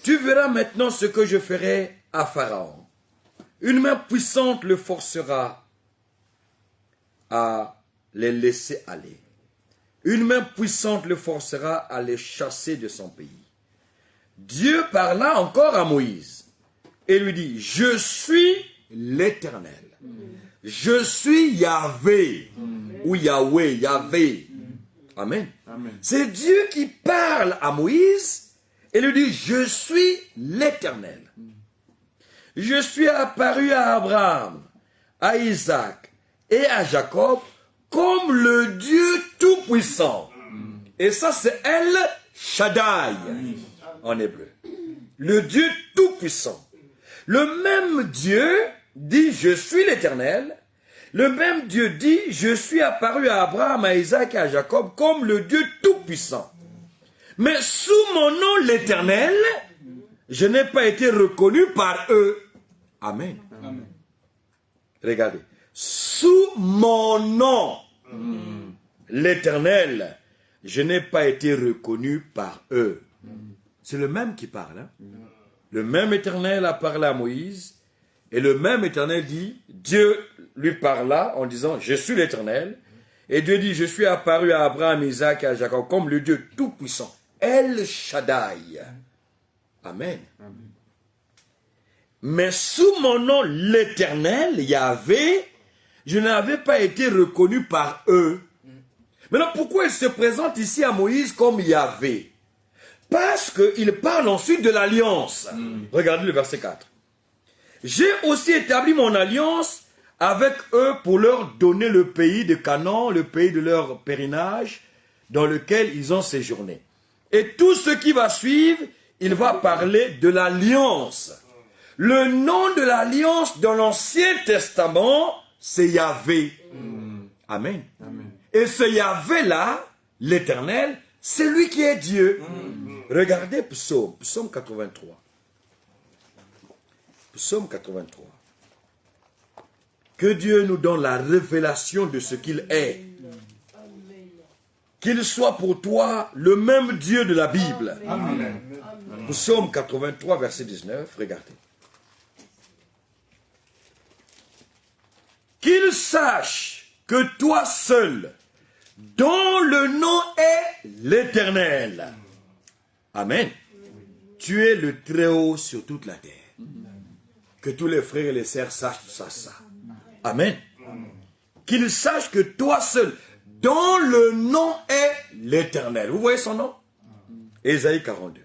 tu verras maintenant ce que je ferai à Pharaon. Une main puissante le forcera à les laisser aller. Une main puissante le forcera à les chasser de son pays. Dieu parla encore à Moïse et lui dit, je suis l'Éternel. Je suis Yahvé. Ou Yahweh, Yahvé. Amen. Amen. C'est Dieu qui parle à Moïse et lui dit, je suis l'Éternel. Je suis apparu à Abraham, à Isaac et à Jacob comme le Dieu Tout-Puissant. Et ça, c'est El Shaddai en hébreu. Le Dieu Tout-Puissant. Le même Dieu dit, je suis l'Éternel. Le même Dieu dit, je suis apparu à Abraham, à Isaac et à Jacob comme le Dieu Tout-Puissant. Mais sous mon nom, l'Éternel, je n'ai pas été reconnu par eux. Amen. Amen. Regardez. Sous mon nom, l'Éternel, je n'ai pas été reconnu par eux. C'est le même qui parle. Hein? Le même Éternel a parlé à Moïse. Et le même Éternel dit, Dieu lui parla en disant, je suis l'Éternel. Et Dieu dit, je suis apparu à Abraham, Isaac et à Jacob comme le Dieu Tout-Puissant. El Shaddai. Amen. Mais sous mon nom, l'Éternel, Yahvé, je n'avais pas été reconnu par eux. Maintenant, pourquoi il se présente ici à Moïse comme Yahvé? Parce qu'il parle ensuite de l'alliance. Regardez le verset 4. J'ai aussi établi mon alliance avec eux pour leur donner le pays de Canaan, le pays de leur pèlerinage, dans lequel ils ont séjourné. Et tout ce qui va suivre, il va parler de l'alliance. Le nom de l'alliance dans l'Ancien Testament, c'est Yahvé. Amen. Amen. Et ce Yahvé-là, l'Éternel, c'est lui qui est Dieu. Regardez Psaume 83. Psaume 83. Que Dieu nous donne la révélation de ce qu'il est. Qu'il soit pour toi le même Dieu de la Bible. Amen. Psaume 83, verset 19, regardez. Qu'il sache que toi seul, dont le nom est l'Éternel. Amen. Tu es le Très-Haut sur toute la terre. Que tous les frères et les sœurs sachent ça. Amen. Qu'il sache que toi seul, dont le nom est l'Éternel. Vous voyez son nom? Ésaïe 42.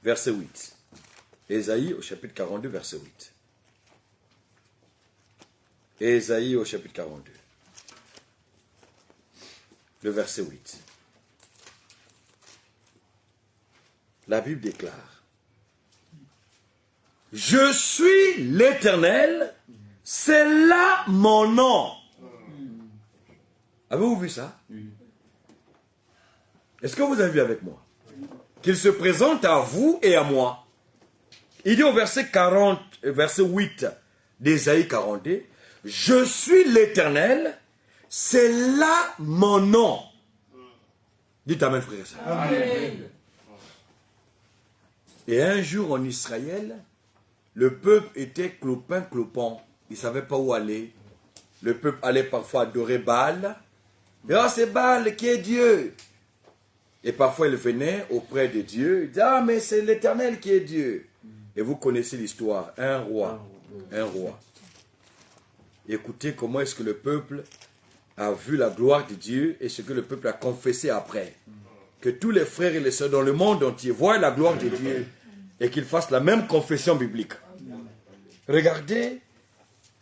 Verset 8. Ésaïe au chapitre 42, verset 8. Ésaïe au chapitre 42. Le verset 8. La Bible déclare, Je suis l'Éternel, c'est là mon nom. Avez-vous vu ça? Est-ce que vous avez vu avec moi? Qu'il se présente à vous et à moi. Il dit au verset 40, verset 8 d'Ésaïe 42, je suis l'Éternel, c'est là mon nom. Dites amen, frère et sœur. Amen. Et un jour en Israël, le peuple était clopin-clopant. Il ne savait pas où aller. Le peuple allait parfois adorer Baal. Et c'est Baal qui est Dieu. Et parfois il venait auprès de Dieu. Il disait, ah mais c'est l'Éternel qui est Dieu. Et vous connaissez l'histoire. Un roi. Écoutez comment est-ce que le peuple a vu la gloire de Dieu et ce que le peuple a confessé après. Que tous les frères et les sœurs dans le monde entier voient la gloire de Dieu et qu'ils fassent la même confession biblique. Regardez,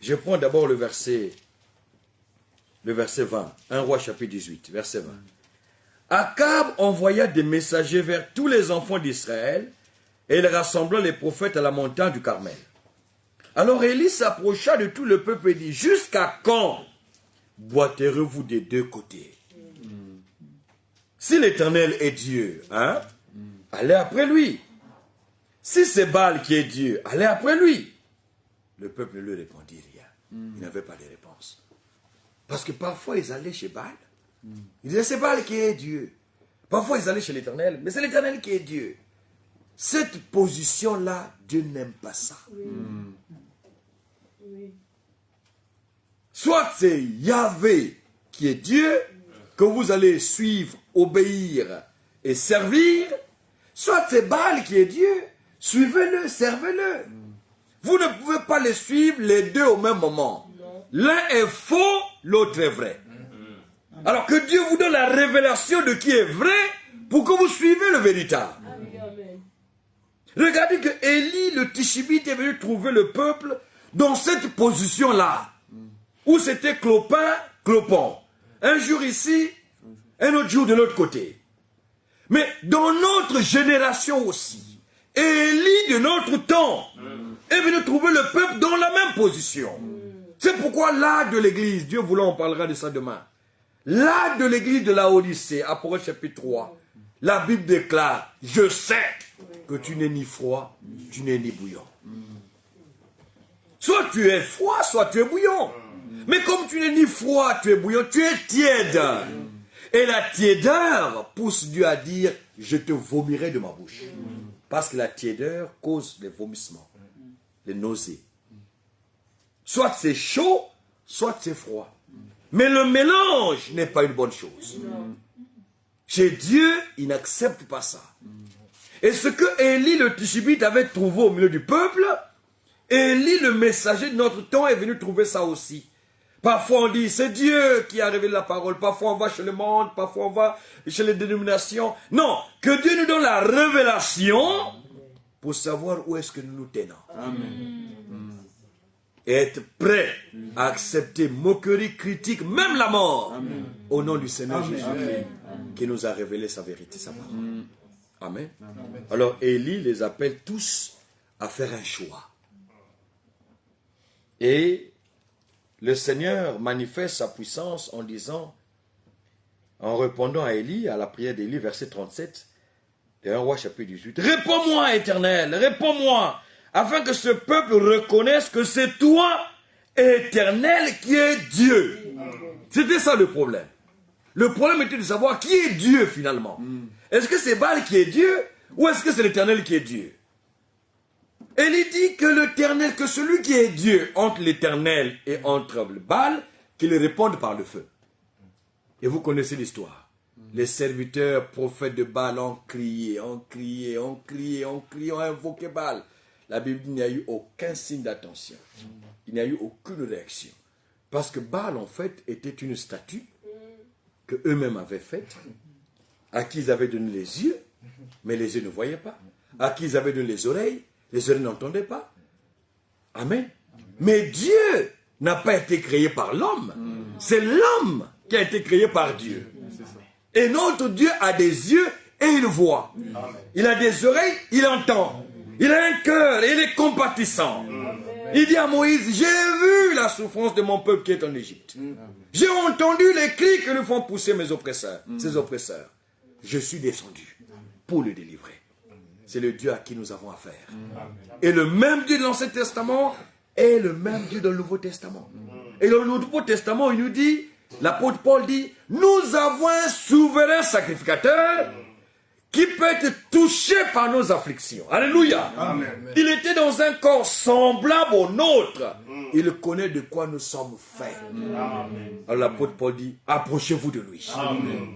je prends d'abord le verset 20, 1 Roi chapitre 18, verset 20. Akab envoya des messagers vers tous les enfants d'Israël et il rassembla les prophètes à la montagne du Carmel. Alors Élie s'approcha de tout le peuple et dit, jusqu'à quand boiterez-vous des deux côtés? Si l'Éternel est Dieu, allez après lui. Si c'est Baal qui est Dieu, allez après lui. Le peuple ne lui répondit rien. Il n'avait pas de réponse. Parce que parfois ils allaient chez Baal. Ils disaient c'est Baal qui est Dieu. Parfois ils allaient chez l'Éternel, mais c'est l'Éternel qui est Dieu. Cette position-là, Dieu n'aime pas ça. Soit c'est Yahvé qui est Dieu, que vous allez suivre, obéir et servir, soit c'est Baal qui est Dieu, suivez-le, servez-le. Vous ne pouvez pas les suivre les deux au même moment. L'un est faux, l'autre est vrai. Alors que Dieu vous donne la révélation de qui est vrai pour que vous suivez le véritable. Amen. Regardez que Élie, le Tishbite, est venu trouver le peuple dans cette position-là, où c'était clopin-clopant. Un jour ici, un autre jour de l'autre côté. Mais dans notre génération aussi, Élie de notre temps est venu trouver le peuple dans la même position. C'est pourquoi l'âge de l'église, Dieu voulant, on parlera de ça demain. L'âge de l'église de la Odyssée, Apocalypse chapitre 3, la Bible déclare, je sais que tu n'es ni froid, tu n'es ni bouillant. Soit tu es froid, soit tu es bouillant. Mais comme tu n'es ni froid, tu es bouillant, tu es tiède. Et la tiédeur pousse Dieu à dire, je te vomirai de ma bouche. Parce que la tiédeur cause les vomissements, les nausées. Soit c'est chaud, soit c'est froid. Mais le mélange n'est pas une bonne chose. Chez Dieu, il n'accepte pas ça. Et ce que Élie le Tishbite avait trouvé au milieu du peuple, Élie le messager de notre temps est venu trouver ça aussi. Parfois on dit c'est Dieu qui a révélé la parole, parfois on va chez le monde, parfois on va chez les dénominations. Non, que Dieu nous donne la révélation pour savoir où est-ce que nous nous tenons. Amen. Et être prêt à accepter moquerie, critique, même la mort. Amen. Au nom du Seigneur Amen. Jésus Amen. qui nous a révélé sa vérité, sa parole. Amen. Alors Élie les appelle tous à faire un choix. Et le Seigneur manifeste sa puissance en disant, en répondant à Élie, à la prière d'Élie, verset 37, de 1 Roi chapitre 18, « Réponds-moi, Éternel, réponds-moi, afin que ce peuple reconnaisse que c'est toi, Éternel, qui est Dieu. » C'était ça le problème. Le problème était de savoir qui est Dieu finalement. Est-ce que c'est Baal qui est Dieu ou est-ce que c'est l'Éternel qui est Dieu? Élie dit que l'Éternel, que celui qui est Dieu entre l'Éternel et entre le Baal, qu'il réponde par le feu. Et vous connaissez l'histoire. Les serviteurs prophètes de Baal ont crié, ont invoqué Baal. La Bible dit qu'il n'y a eu aucun signe d'attention. Il n'y a eu aucune réaction. Parce que Baal, en fait, était une statue que eux-mêmes avaient faite, à qui ils avaient donné les yeux, mais les yeux ne voyaient pas. À qui ils avaient donné les oreilles n'entendaient pas. Amen. Mais Dieu n'a pas été créé par l'homme. C'est l'homme qui a été créé par Dieu. Et notre Dieu a des yeux et il voit. Il a des oreilles, il entend. Il a un cœur et il est compatissant. Il dit à Moïse, j'ai vu la souffrance de mon peuple qui est en Égypte. J'ai entendu les cris que nous font pousser mes oppresseurs, ses oppresseurs. Je suis descendu pour le délivrer. C'est le Dieu à qui nous avons affaire. Et le même Dieu de l'Ancien Testament est le même Dieu dans le Nouveau Testament. Et dans le Nouveau Testament, il nous dit, l'apôtre Paul dit, nous avons un souverain sacrificateur qui peut être touché par nos afflictions. Alléluia. Amen. Il était dans un corps semblable au nôtre. Il connaît de quoi nous sommes faits. Amen. Alors l'apôtre Paul dit, approchez-vous de lui. Amen.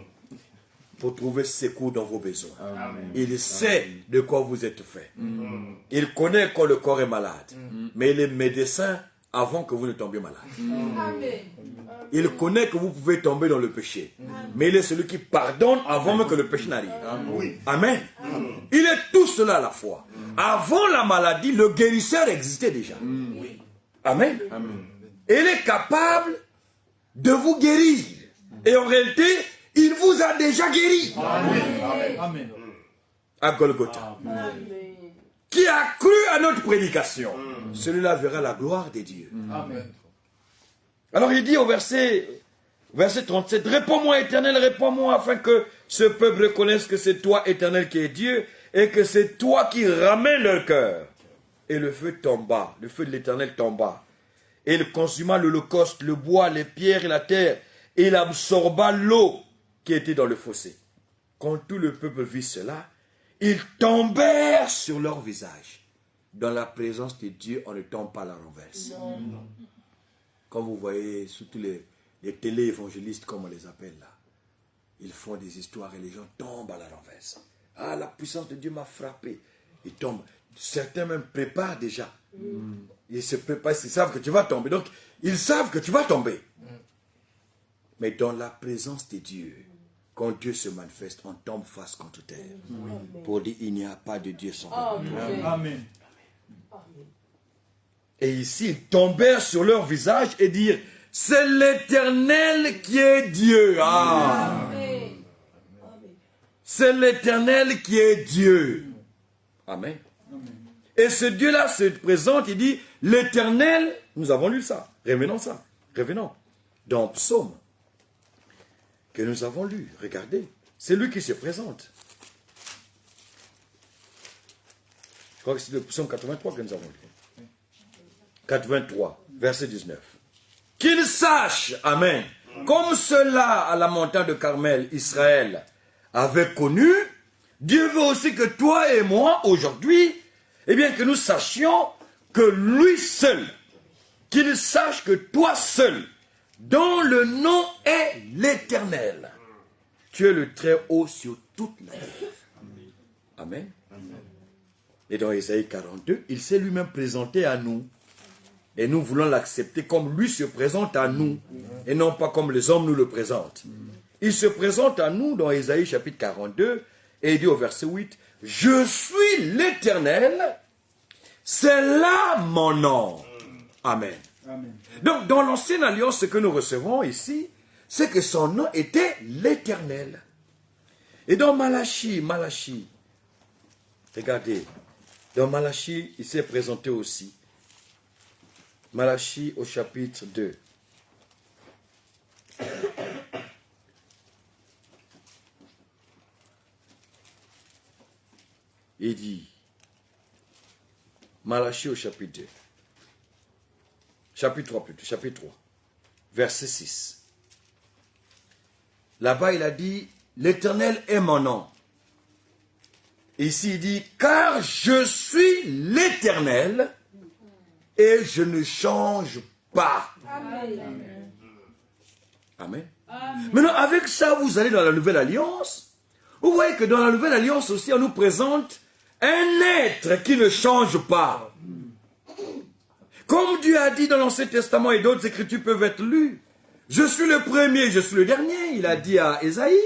Pour trouver secours dans vos besoins. Amen. Il sait de quoi vous êtes fait. Il connaît quand le corps est malade. Mais il est médecin avant que vous ne tombiez malade. Amen. Il connaît que vous pouvez tomber dans le péché. Mais il est celui qui pardonne avant même que le péché n'arrive. Amen. Il est tout cela à la fois. Avant la maladie, le guérisseur existait déjà. Amen. Et il est capable de vous guérir. Et en réalité, il vous a déjà guéri. Amen. À Golgotha. Amen. Qui a cru à notre prédication. Celui-là verra la gloire de Dieu. Amen. Alors il dit au verset 37, réponds-moi éternel, réponds-moi afin que ce peuple reconnaisse que c'est toi éternel qui es Dieu et que c'est toi qui ramènes leur cœur. Et le feu tomba, le feu de l'éternel tomba. Et il consuma l'holocauste, le bois, les pierres et la terre. Et il absorba l'eau qui était dans le fossé. Quand tout le peuple vit cela, ils tombèrent sur leur visage. Dans la présence de Dieu, on ne tombe pas à la renverse. Comme vous voyez, surtout les télé-évangélistes, comme on les appelle là, ils font des histoires et les gens tombent à la renverse. Ah, la puissance de Dieu m'a frappé. Ils tombent. Certains même préparent déjà. Ils se préparent, ils savent que tu vas tomber. Donc, ils savent que tu vas tomber. Mais dans la présence de Dieu, quand Dieu se manifeste, on tombe face contre terre. Pour dire, il n'y a pas de Dieu sans toi. Amen. Et ici, ils tombèrent sur leur visage et dirent, c'est l'Éternel qui est Dieu. Ah. C'est l'Éternel qui est Dieu. Amen. Et ce Dieu-là se présente, il dit, l'Éternel, nous avons lu ça, revenons, dans Psaume, que nous avons lu, regardez, c'est lui qui se présente. Je crois que c'est le Psaume 83 que nous avons lu. 83, verset 19. Qu'il sache, amen, comme cela à la montagne de Carmel, Israël avait connu, Dieu veut aussi que toi et moi, aujourd'hui, eh bien que nous sachions que lui seul, qu'il sache que toi seul, dont le nom est l'Éternel, tu es le très haut sur toute la terre. Amen. Et dans Ésaïe 42, il s'est lui-même présenté à nous. Et nous voulons l'accepter comme lui se présente à nous. Et non pas comme les hommes nous le présentent. Il se présente à nous dans Ésaïe chapitre 42. Et il dit au verset 8, « Je suis l'Éternel, c'est là mon nom. » Amen. Amen. Donc dans l'ancienne alliance, ce que nous recevons ici, c'est que son nom était l'Éternel. Et dans Malachie, regardez, dans Malachie, il s'est présenté aussi. Malachie au chapitre 2. Il dit, Malachie au chapitre 2, chapitre 3 plutôt, chapitre 3, verset 6. Là-bas, il a dit, l'Éternel est mon nom. Ici, il dit, car je suis l'Éternel et je ne change pas. Amen. Amen. Maintenant, avec ça, vous allez dans la Nouvelle Alliance. Vous voyez que dans la Nouvelle Alliance aussi, on nous présente un être qui ne change pas. Comme Dieu a dit dans l'Ancien Testament et d'autres écritures peuvent être lues. Je suis le premier, je suis le dernier, il a dit à Ésaïe.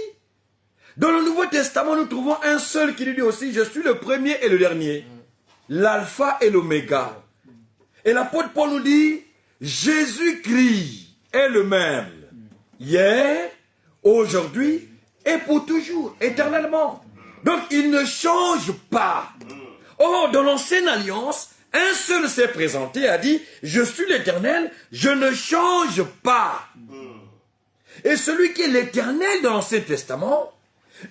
Dans le Nouveau Testament, nous trouvons un seul qui lui dit aussi, je suis le premier et le dernier. L'alpha et l'oméga. Et l'apôtre Paul nous dit, Jésus-Christ est le même. Hier, aujourd'hui et pour toujours, éternellement. Donc il ne change pas. Or, dans l'ancienne alliance, un seul s'est présenté et a dit, je suis l'Éternel, je ne change pas. Et celui qui est l'Éternel dans l'Ancien Testament,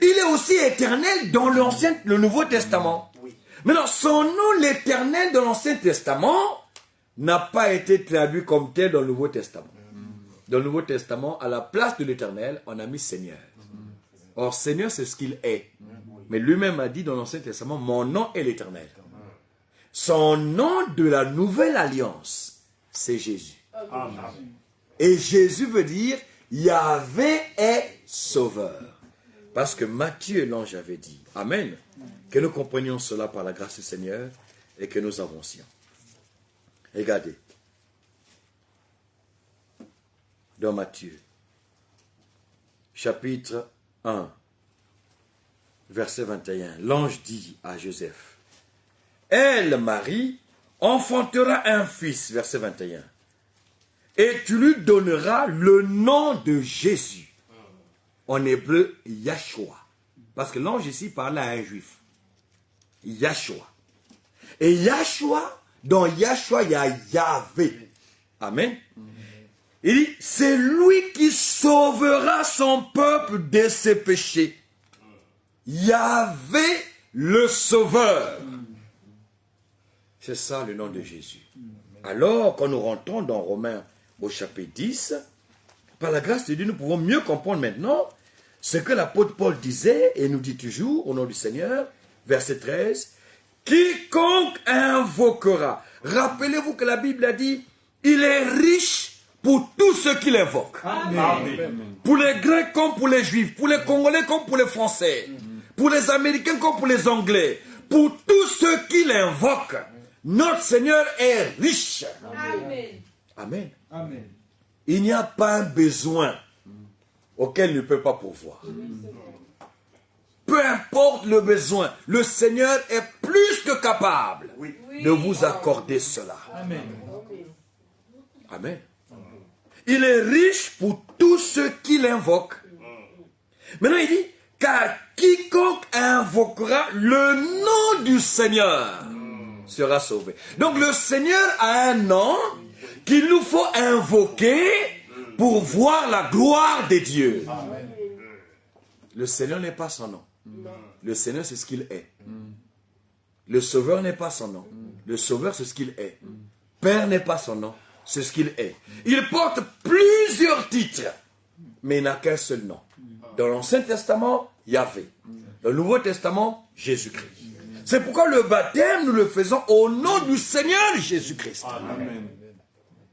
il est aussi éternel dans le Nouveau Testament. Maintenant, son nom, l'Éternel dans l'Ancien Testament, n'a pas été traduit comme tel dans le Nouveau Testament. Dans le Nouveau Testament, à la place de l'Éternel, on a mis Seigneur. Or, Seigneur, c'est ce qu'il est. Mais lui-même a dit dans l'Ancien Testament, mon nom est l'Éternel. Son nom de la nouvelle alliance, c'est Jésus. Et Jésus veut dire, Yahvé est sauveur. Parce que Matthieu, l'ange, avait dit, Amen, que nous comprenions cela par la grâce du Seigneur et que nous avancions. Regardez. Dans Matthieu, chapitre 1, verset 21, l'ange dit à Joseph, elle, Marie, enfantera un fils, verset 21, et tu lui donneras le nom de Jésus. En hébreu, Yahshua. Parce que l'ange ici parle à un juif. Yahshua. Et Yahshua, dans Yahshua, il y a Yahvé. Amen. Il dit, c'est lui qui sauvera son peuple de ses péchés. Yahvé, le sauveur. C'est ça le nom de Jésus. Alors, quand nous rentrons dans Romains au chapitre 10, par la grâce de Dieu, nous pouvons mieux comprendre maintenant ce que l'apôtre Paul disait, et nous dit toujours, au nom du Seigneur, verset 13, quiconque invoquera. Rappelez-vous que la Bible a dit, il est riche pour tous ceux qui l'invoquent. Pour les Grecs comme pour les Juifs, pour les Congolais comme pour les Français, pour les Américains comme pour les Anglais, pour tous ceux qui l'invoquent. Notre Seigneur est riche. Amen. Amen. Amen. Il n'y a pas un besoin auquel il ne peut pas pourvoir. Peu importe le besoin, le Seigneur est plus que capable de vous accorder cela. Amen. Amen. Il est riche pour tous ceux qui l'invoquent. Maintenant il dit, car quiconque invoquera le nom du Seigneur sera sauvé. Donc le Seigneur a un nom qu'il nous faut invoquer pour voir la gloire de Dieu. Le Seigneur n'est pas son nom. Le Seigneur, c'est ce qu'il est. Le Sauveur n'est pas son nom. Le Sauveur, c'est ce qu'il est. Père n'est pas son nom. C'est ce qu'il est. Il porte plusieurs titres, mais il n'a qu'un seul nom. Dans l'Ancien Testament, Yahvé. Dans le Nouveau Testament, Jésus-Christ. C'est pourquoi le baptême, nous le faisons au nom du Seigneur Jésus-Christ. Amen.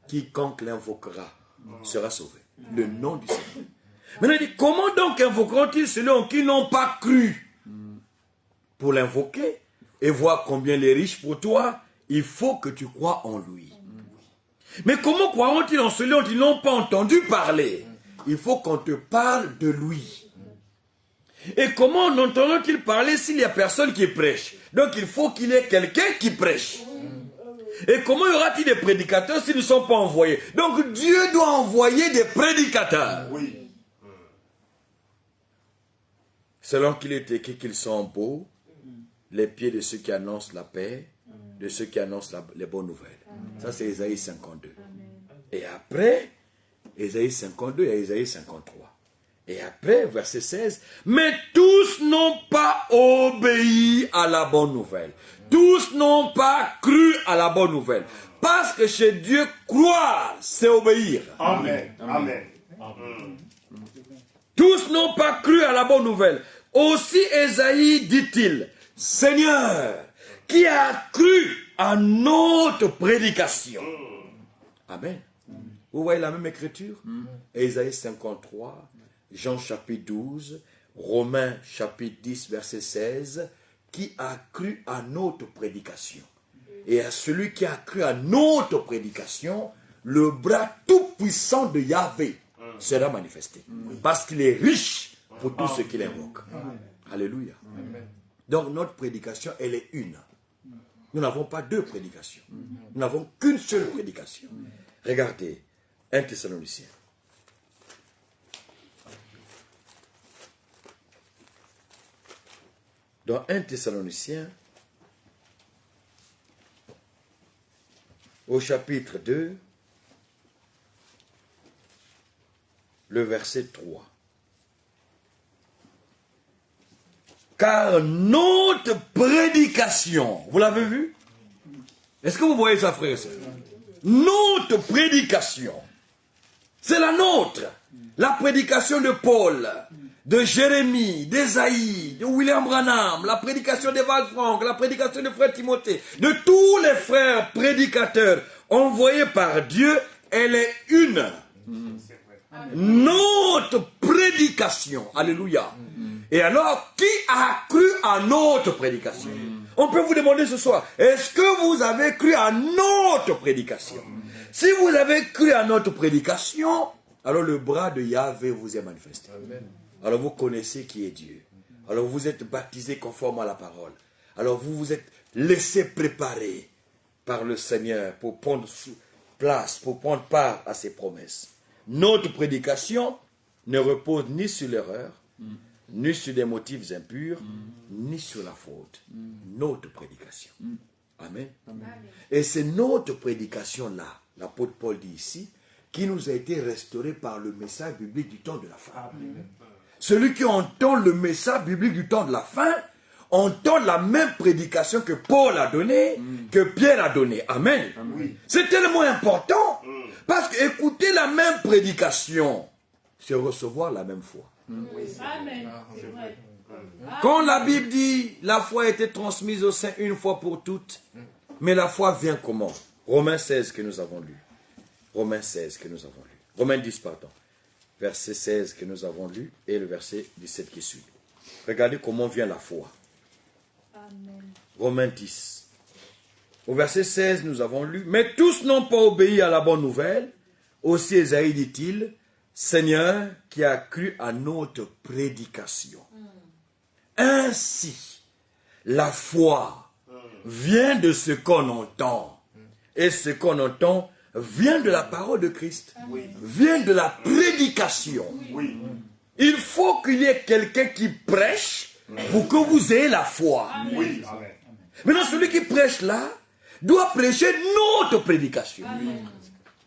Quiconque l'invoquera sera sauvé. Le nom du Seigneur. Maintenant, il dit, comment donc invoqueront-ils celui en qui n'ont pas cru? Pour l'invoquer et voir combien il est riche pour toi, il faut que tu crois en lui. Mais comment croiront-ils en celui dont ils n'ont pas entendu parler? Il faut qu'on te parle de lui. Et comment entendront-ils parler s'il n'y a personne qui prêche? Donc il faut qu'il y ait quelqu'un qui prêche. Et comment y aura-t-il des prédicateurs s'ils ne sont pas envoyés? Donc Dieu doit envoyer des prédicateurs. Oui. Selon qu'il est écrit qu'ils sont beaux, les pieds de ceux qui annoncent la paix, de ceux qui annoncent les bonnes nouvelles. Ça c'est Ésaïe 52. Et après, Ésaïe 52 et Ésaïe 53. Et après, verset 16, mais tous n'ont pas obéi à la bonne nouvelle. Tous n'ont pas cru à la bonne nouvelle. Parce que chez Dieu, croire, c'est obéir. Amen. Amen. Tous n'ont pas cru à la bonne nouvelle. Aussi Ésaïe dit-il, Seigneur, qui a cru à notre prédication? Amen. Vous voyez la même écriture? Ésaïe 53, Jean chapitre 12, Romains chapitre 10, verset 16, qui a cru à notre prédication. Et à celui qui a cru à notre prédication, le bras tout-puissant de Yahvé sera manifesté. Parce qu'il est riche pour tous ceux qui l'invoquent. Alléluia. Donc notre prédication, elle est une. Nous n'avons pas deux prédications. Nous n'avons qu'une seule prédication. Regardez, 1 Thessaloniciens. Dans 1 Thessaloniciens, au chapitre 2, le verset 3. Car notre prédication, vous l'avez vu? Est-ce que vous voyez ça, frère et sœur? Notre prédication, c'est la nôtre. La prédication de Paul, de Jérémie, d'Ésaïe, de William Branham, la prédication de Val Frank, la prédication de frère Timothée, de tous les frères prédicateurs envoyés par Dieu, elle est une. Notre prédication. Alléluia. Et alors, qui a cru à notre prédication? On peut vous demander ce soir, est-ce que vous avez cru à notre prédication? Si vous avez cru à notre prédication, alors le bras de Yahvé vous est manifesté. Alors vous connaissez qui est Dieu. Alors vous êtes baptisé conforme à la parole. Alors vous vous êtes laissé préparer par le Seigneur pour prendre place, pour prendre part à ses promesses. Notre prédication ne repose ni sur l'erreur, ni sur des motifs impurs, ni sur la faute. Notre prédication. Amen. Et c'est notre prédication-là, l'apôtre Paul dit ici, qui nous a été restaurée par le message biblique du temps de la fin. Celui qui entend le message biblique du temps de la fin, entend la même prédication que Paul a donnée, que Pierre a donnée. Amen. C'est tellement important, parce qu'écouter la même prédication, c'est recevoir la même foi. Amen. C'est vrai. Quand la Bible dit la foi a été transmise au sein une fois pour toutes, mais la foi vient comment? Romains 16 que nous avons lu. Romains 16 que nous avons lu. Romains 10, pardon. Verset 16 que nous avons lu et le verset 17 qui suit. Regardez comment vient la foi. Amen. Romains 10. Au verset 16, nous avons lu, mais tous n'ont pas obéi à la bonne nouvelle. Aussi Ésaïe dit-il, Seigneur qui a cru à notre prédication. Ainsi, la foi vient de ce qu'on entend. Et ce qu'on entend vient de la parole de Christ. Vient de la prédication. Il faut qu'il y ait quelqu'un qui prêche pour que vous ayez la foi. Maintenant, celui qui prêche là doit prêcher notre prédication.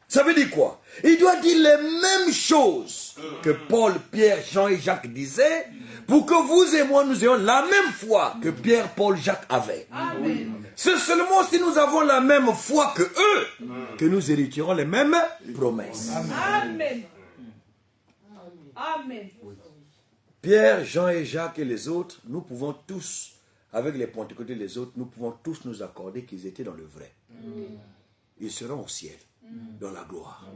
Ça veut dire quoi? Il doit dire les mêmes choses que Paul, Pierre, Jean et Jacques disaient pour que vous et moi nous ayons la même foi que Pierre, Paul, Jacques avaient. C'est seulement si nous avons la même foi que eux que nous hériterons les mêmes promesses. Amen. Amen. Pierre, Jean et Jacques et les autres, nous pouvons tous, avec les Pentecôtés et les autres, nous pouvons tous nous accorder qu'ils étaient dans le vrai. Ils seront au ciel, dans la gloire.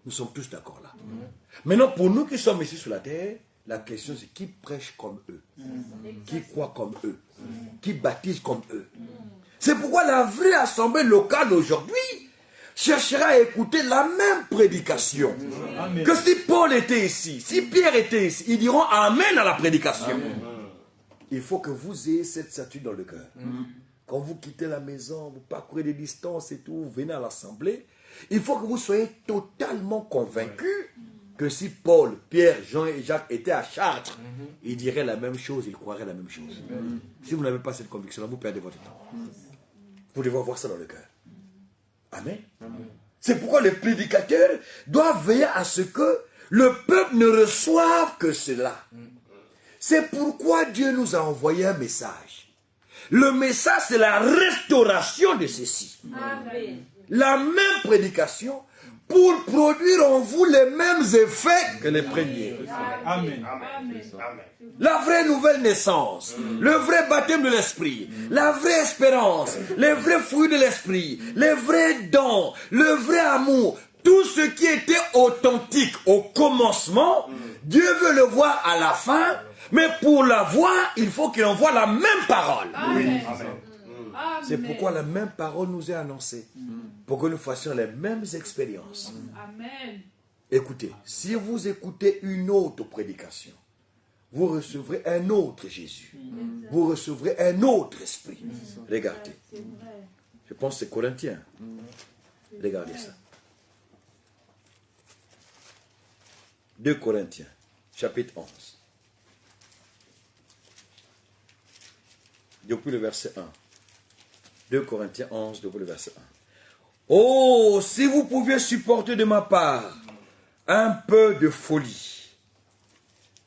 Nous sommes tous d'accord là. Maintenant, pour nous qui sommes ici sur la terre, la question c'est qui prêche comme eux, qui croit comme eux, qui baptise comme eux. C'est pourquoi la vraie assemblée locale aujourd'hui cherchera à écouter la même prédication. Que si Paul était ici, si Pierre était ici, ils diront Amen à la prédication. Il faut que vous ayez cette statue dans le cœur. Quand vous quittez la maison, vous parcourez des distances et tout, vous venez à l'assemblée, il faut que vous soyez totalement convaincus que si Paul, Pierre, Jean et Jacques étaient à Chartres, ils diraient la même chose, ils croiraient la même chose. Si vous n'avez pas cette conviction-là, vous perdez votre temps. Vous devez avoir ça dans le cœur. Amen. C'est pourquoi les prédicateurs doivent veiller à ce que le peuple ne reçoive que cela. C'est pourquoi Dieu nous a envoyé un message. Le message, c'est la restauration de ceci. Amen. La même prédication pour produire en vous les mêmes effets que les premiers. Amen. La vraie nouvelle naissance, le vrai baptême de l'esprit, la vraie espérance, les vrais fruits de l'esprit, les vrais dons, le vrai amour, tout ce qui était authentique au commencement, Dieu veut le voir à la fin, mais pour la voir, il faut qu'il envoie la même parole. Amen. C'est pourquoi la même parole nous est annoncée, pour que nous fassions les mêmes expériences. Amen. Écoutez, si vous écoutez une autre prédication, vous recevrez un autre Jésus. Vous recevrez un autre esprit. Regardez. C'est vrai. Je pense que c'est Corinthiens. Regardez ça. 2 Corinthiens, chapitre 11. Depuis le verset 1. 2 Corinthiens 11, depuis le verset 1. Oh, si vous pouviez supporter de ma part un peu de folie.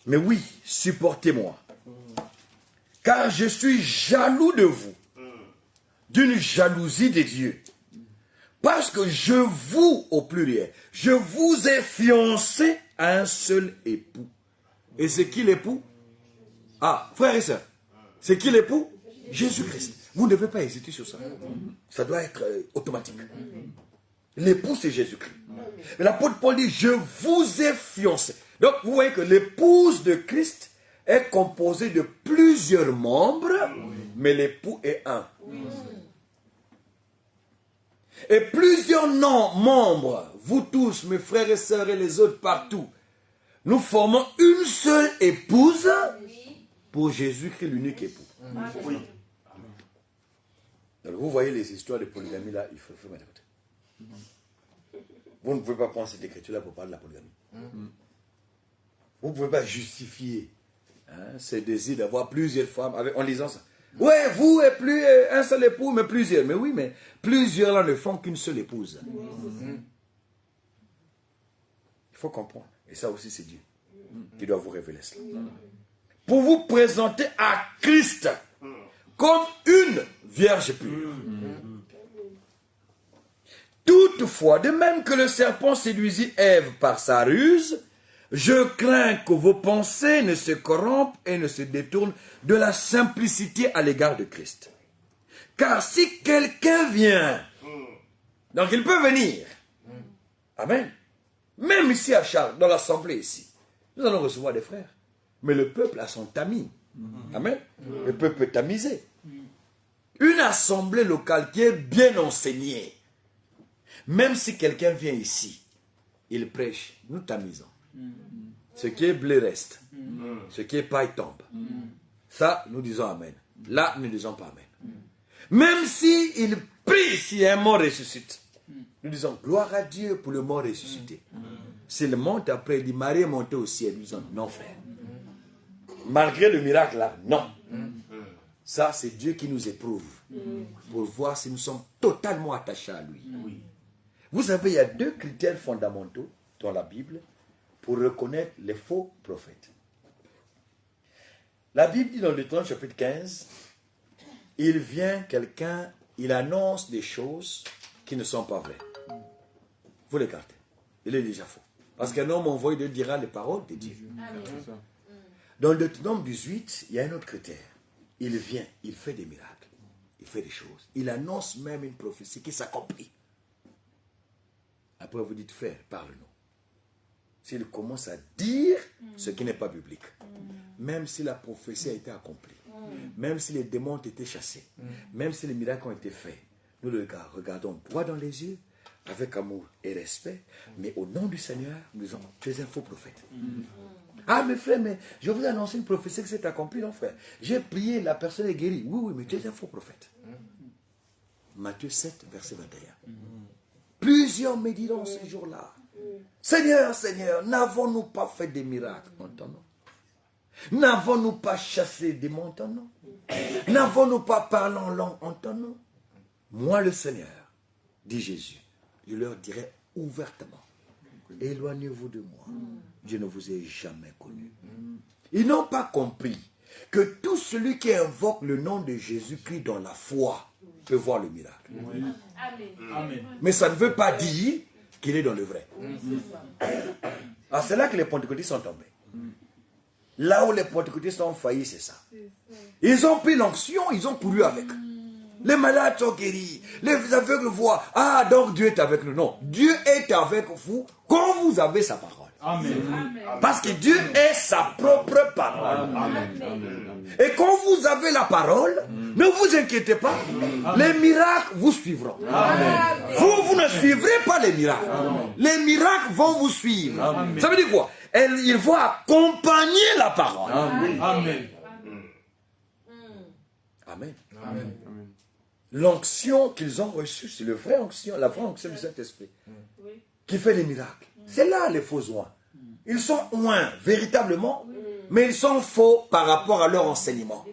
Mais oui, supportez-moi. Car je suis jaloux de vous, d'une jalousie de Dieu. Parce que je vous, au pluriel, je vous ai fiancé à un seul époux. Et c'est qui l'époux? Ah, frères et sœurs, c'est qui l'époux? Jésus-Christ. Vous ne devez pas hésiter sur ça. Ça doit être automatique. L'époux, c'est Jésus-Christ. Mais l'apôtre Paul dit, je vous ai fiancé. Donc, vous voyez que l'épouse de Christ est composée de plusieurs membres, mais l'époux est un. Et plusieurs membres, vous tous, mes frères et sœurs et les autres partout, nous formons une seule épouse pour Jésus-Christ, l'unique époux. Oui. Donc, vous voyez les histoires de polygamie là, il faut mettre à côté. Vous ne pouvez pas prendre cette écriture là pour parler de la polygamie. Vous ne pouvez pas justifier ce désir d'avoir plusieurs femmes en lisant ça. Ouais, vous et plus un seul époux, mais plusieurs. Mais oui, mais plusieurs là ne font qu'une seule épouse. Il faut comprendre. Et ça aussi, c'est Dieu qui doit vous révéler cela. Pour vous présenter à Christ comme une vierge pure. Toutefois, de même que le serpent séduisit Ève par sa ruse, je crains que vos pensées ne se corrompent et ne se détournent de la simplicité à l'égard de Christ. Car si quelqu'un vient, donc il peut venir. Amen. Même ici à Charles, dans l'assemblée ici, nous allons recevoir des frères. Mais le peuple a son tamis. Amen. Le peuple est tamisé. Une assemblée locale qui est bien enseignée, même si quelqu'un vient ici, il prêche, nous tamisons. Ce qui est blé reste. Ce qui est paille tombe. Ça, nous disons Amen. Là, nous ne disons pas Amen. Même si il prie si un mort ressuscite, nous disons gloire à Dieu pour le mort ressuscité. S'il monte après, il dit Marie est montée au ciel. Nous disons non, frère. Malgré le miracle là, non. Ça, c'est Dieu qui nous éprouve pour voir si nous sommes totalement attachés à lui. Vous savez, il y a deux critères fondamentaux dans la Bible pour reconnaître les faux prophètes. La Bible dit dans le Deutéronome chapitre 15, il vient quelqu'un, il annonce des choses qui ne sont pas vraies. Vous l'écartez. Il est déjà faux. Parce qu'un homme envoyé de dira les paroles de Dieu. Dans le Deutéronome 18, il y a un autre critère. Il vient, il fait des miracles, il fait des choses. Il annonce même une prophétie qui s'accomplit. Après, vous dites, frère, parle-nous. S'il commence à dire ce qui n'est pas biblique, même si la prophétie a été accomplie, même si les démons ont été chassés, même si les miracles ont été faits, nous le regardons droit dans les yeux, avec amour et respect, mais au nom du Seigneur, nous disons, tu es un faux prophète. Ah, mais frère, mais je vous ai annoncé une prophétie qui s'est accomplie, non, frère. J'ai prié, la personne est guérie. Oui, mais tu es un faux prophète. Matthieu 7, verset 21. Plusieurs me diront ces jours-là, Seigneur, Seigneur, n'avons-nous pas fait des miracles en ton nom? N'avons-nous pas chassé des démons en ton nom? N'avons-nous pas parlé en langue en ton nom? Moi, le Seigneur, dit Jésus, je leur dirai ouvertement, éloignez-vous de moi, je ne vous ai jamais connu. Ils n'ont pas compris que tout celui qui invoque le nom de Jésus-Christ dans la foi peut voir le miracle. Amen. Mais ça ne veut pas dire qu'il est dans le vrai. Ah, c'est là que les pentecôtistes sont tombés. Là où les pentecôtistes ont failli, c'est ça. Ils ont pris l'onction, ils ont couru avec. Les malades sont guéris, les aveugles voient. Ah, donc Dieu est avec nous. Non, Dieu est avec vous quand vous avez sa parole. Amen. Parce que Dieu est sa propre parole. Et quand vous avez la parole, ne vous inquiétez pas, les miracles vous suivront. Vous ne suivrez pas les miracles. Les miracles vont vous suivre. Ça veut dire quoi? Ils vont accompagner la parole. Amen. Amen. L'onction qu'ils ont reçue, c'est la vraie onction du Saint-Esprit qui fait les miracles. C'est là les faux oints. Ils sont oints, véritablement, mais ils sont faux par rapport à leur enseignement.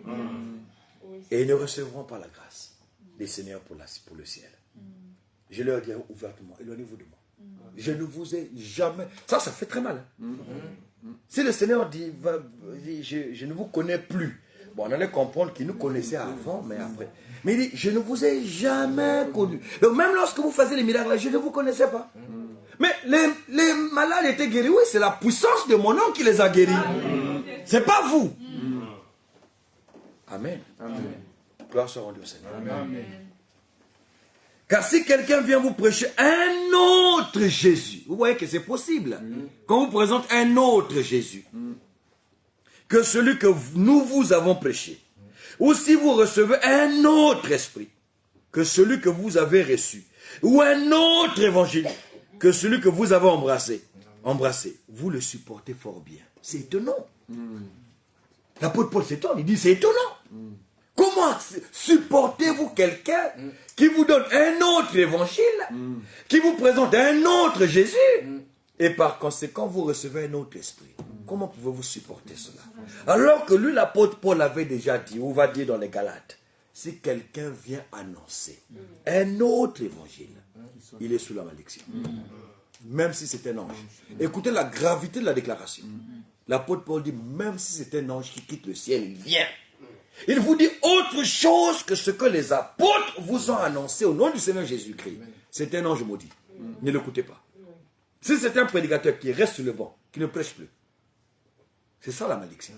Et ils ne recevront pas la grâce des Seigneurs pour le ciel. je leur dirai ouvertement, éloignez-vous de moi. Je ne vous ai jamais... Ça fait très mal. Si le Seigneur dit, je ne vous connais plus. Bon, on allait comprendre qu'il nous connaissait avant, mais après. Mais il dit, je ne vous ai jamais connu. Donc même lorsque vous faisiez les miracles, je ne vous connaissais pas. Mais les malades étaient guéris. Oui, c'est la puissance de mon nom qui les a guéris. C'est pas vous. Amen. Gloire soit rendue au Seigneur. Amen. Car si quelqu'un vient vous prêcher un autre Jésus, vous voyez que c'est possible. Qu'on vous présente un autre Jésus que celui que nous vous avons prêché. Ou si vous recevez un autre esprit que celui que vous avez reçu. Ou un autre évangile que celui que vous avez embrassé. Vous le supportez fort bien. C'est étonnant. L'apôtre Paul s'étonne, il dit c'est étonnant. Comment supportez-vous quelqu'un qui vous donne un autre évangile, qui vous présente un autre Jésus, et par conséquent vous recevez un autre esprit? Comment pouvez-vous supporter cela? Alors que lui, l'apôtre Paul avait déjà dit, on va dire dans les Galates, si quelqu'un vient annoncer un autre évangile, il est sous la malédiction. Même si c'est un ange. Écoutez la gravité de la déclaration. L'apôtre Paul dit, même si c'est un ange qui quitte le ciel, il vient. Il vous dit autre chose que ce que les apôtres vous ont annoncé au nom du Seigneur Jésus-Christ. C'est un ange maudit. Ne l'écoutez pas. Si c'est un prédicateur qui reste sur le banc, qui ne prêche plus, c'est ça la malédiction.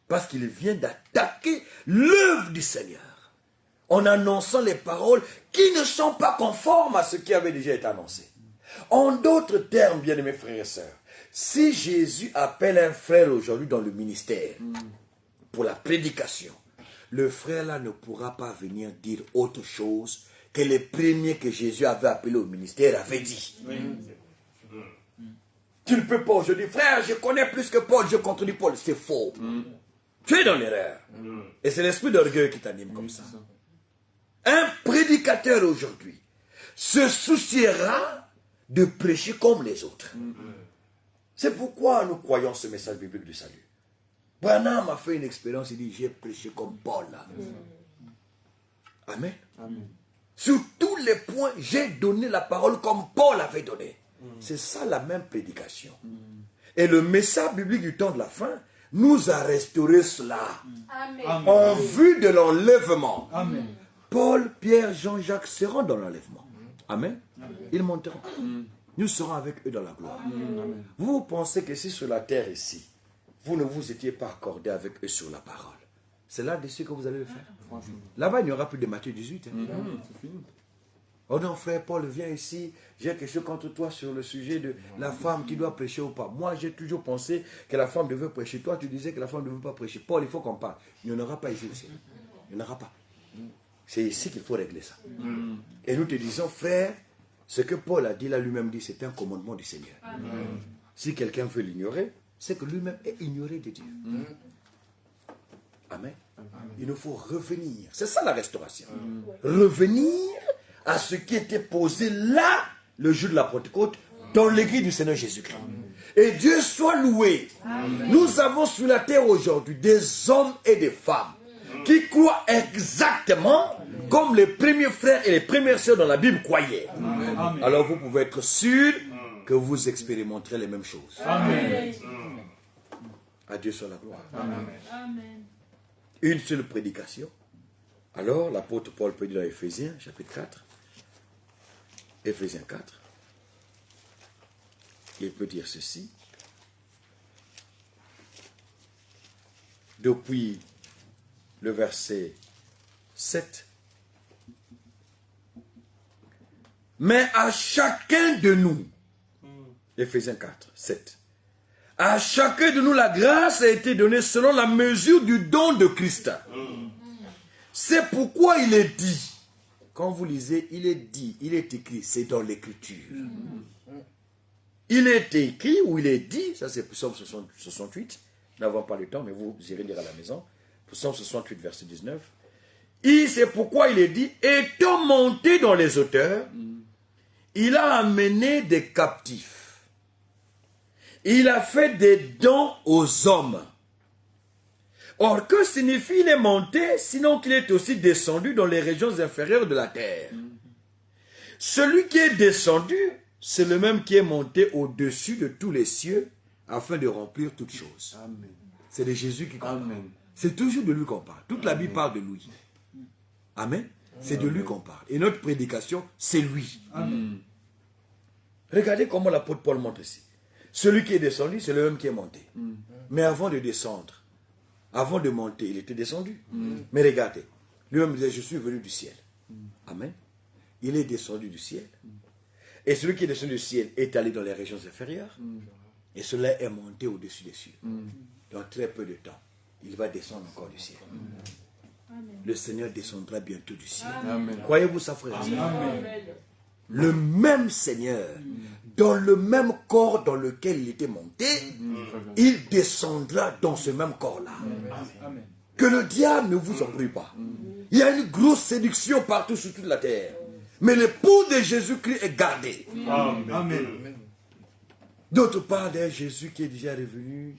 Parce qu'il vient d'attaquer l'œuvre du Seigneur en annonçant les paroles qui ne sont pas conformes à ce qui avait déjà été annoncé. En d'autres termes, bien-aimés frères et sœurs, si Jésus appelle un frère aujourd'hui dans le ministère pour la prédication, le frère là ne pourra pas venir dire autre chose que les premiers que Jésus avait appelés au ministère avaient dit. Tu ne peux pas aujourd'hui, frère, je connais plus que Paul, je contredis Paul. C'est faux. Tu es dans l'erreur. Et c'est l'esprit d'orgueil qui t'anime comme ça. Un prédicateur aujourd'hui se souciera de prêcher comme les autres. C'est pourquoi nous croyons ce message biblique du salut. Branham a fait une expérience, il dit, j'ai prêché comme Paul. Amen. Sur tous les points, j'ai donné la parole comme Paul avait donné. C'est ça la même prédication. Et le message biblique du temps de la fin nous a restauré cela. Amen. En vue de l'enlèvement. Paul, Pierre, Jean-Jacques seront dans l'enlèvement. Amen. Ils monteront. Nous serons avec eux dans la gloire. Vous pensez que si sur la terre ici, vous ne vous étiez pas accordé avec eux sur la parole, c'est là-dessus que vous allez le faire. Là-bas, il n'y aura plus de Matthieu 18. C'est fini. Oh non, frère Paul, viens ici, j'ai quelque chose contre toi sur le sujet de la femme qui doit prêcher ou pas. Moi, j'ai toujours pensé que la femme devait prêcher. Toi, tu disais que la femme ne devait pas prêcher. Paul, il faut qu'on parle. Il n'y en aura pas ici aussi. Il n'y en aura pas. C'est ici qu'il faut régler ça. Et nous te disons, frère, ce que Paul a dit là, lui-même dit, c'est un commandement du Seigneur. Si quelqu'un veut l'ignorer, c'est que lui-même est ignoré de Dieu. Amen. Il nous faut revenir. C'est ça la restauration. Revenir à ce qui était posé là, le jour de la Pentecôte, dans l'église du Seigneur Jésus-Christ. Et Dieu soit loué. Nous avons sur la terre aujourd'hui des hommes et des femmes qui croient exactement comme les premiers frères et les premières sœurs dans la Bible croyaient. Alors vous pouvez être sûr que vous expérimenterez les mêmes choses. Amen. À Dieu soit la gloire. Amen. Une seule prédication. Alors l'apôtre Paul peut dire dans Éphésiens chapitre 4, Éphésiens 4, il peut dire ceci. Depuis le verset 7. Mais à chacun de nous, Éphésiens 4, 7. À chacun de nous, la grâce a été donnée selon la mesure du don de Christ. C'est pourquoi il est dit, quand vous lisez, il est dit, il est écrit, c'est dans l'écriture. Il est écrit ou il est dit, ça c'est Psaume 68, nous n'avons pas le temps, mais vous irez lire à la maison, Psaume 68, verset 19. C'est pourquoi il est dit, étant monté dans les hauteurs, il a amené des captifs. Il a fait des dons aux hommes. Or, que signifie il est monté, sinon qu'il est aussi descendu dans les régions inférieures de la terre? Celui qui est descendu, c'est le même qui est monté au-dessus de tous les cieux afin de remplir toutes choses. Amen. C'est de Jésus qui parle. Amen. C'est toujours de lui qu'on parle. Toute la Bible parle de lui. Amen. C'est de lui qu'on parle. Et notre prédication, c'est lui. Amen. Regardez comment l'apôtre Paul montre ici. Celui qui est descendu, c'est le même qui est monté. Mais avant de descendre, avant de monter, il était descendu. Mais regardez, lui-même disait, je suis venu du ciel. Amen. Il est descendu du ciel. Et celui qui est descendu du ciel est allé dans les régions inférieures. Et cela est monté au-dessus des cieux. Dans très peu de temps, il va descendre encore du ciel. Le Seigneur descendra bientôt du ciel. Amen. Croyez-vous ça, frère? Amen. Le même Seigneur, dans le même corps dans lequel il était monté, il descendra dans ce même corps-là. Amen. Que le diable ne vous ennuie pas. Il y a une grosse séduction partout sur toute la terre. Mais l'époux de Jésus-Christ est gardé. Amen. D'autres parlent d'un Jésus qui est déjà revenu.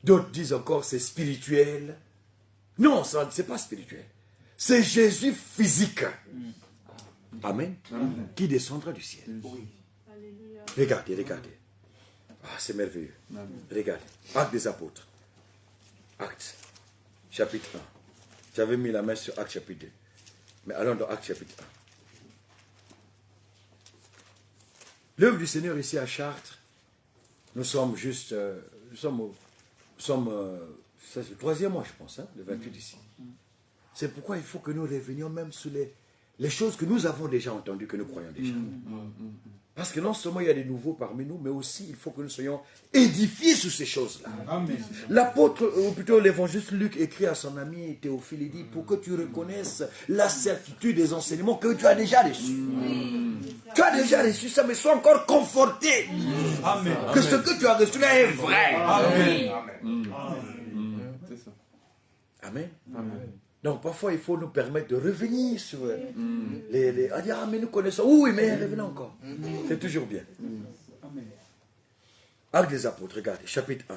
D'autres disent encore c'est spirituel. Non, ce n'est pas spirituel. C'est Jésus physique. Amen. Qui descendra du ciel. Alléluia. Regardez, regardez. Ah, c'est merveilleux. Regardez. Actes des apôtres. Actes, chapitre 1. J'avais mis la main sur Actes chapitre 2. Mais allons dans Actes chapitre 1. L'œuvre du Seigneur ici à Chartres, nous sommes juste, c'est le 3e mois, je pense, hein, le 28 ici. C'est pourquoi il faut que nous revenions même sur les choses que nous avons déjà entendues, que nous croyons déjà. Parce que non seulement il y a des nouveaux parmi nous, mais aussi il faut que nous soyons édifiés sur ces choses-là. L'apôtre, ou plutôt l'évangéliste Luc écrit à son ami Théophile, il dit, pour que tu reconnaisses la certitude des enseignements que tu as déjà reçus. Tu as déjà reçu ça, mais sois encore conforté. Amen. Que ce que tu as reçu là est vrai. Amen. C'est ça. Amen. Amen. Donc parfois il faut nous permettre de revenir sur les à dire, ah mais nous connaissons, oui mais revenons encore. C'est toujours bien. Actes des apôtres, regardez, chapitre 1.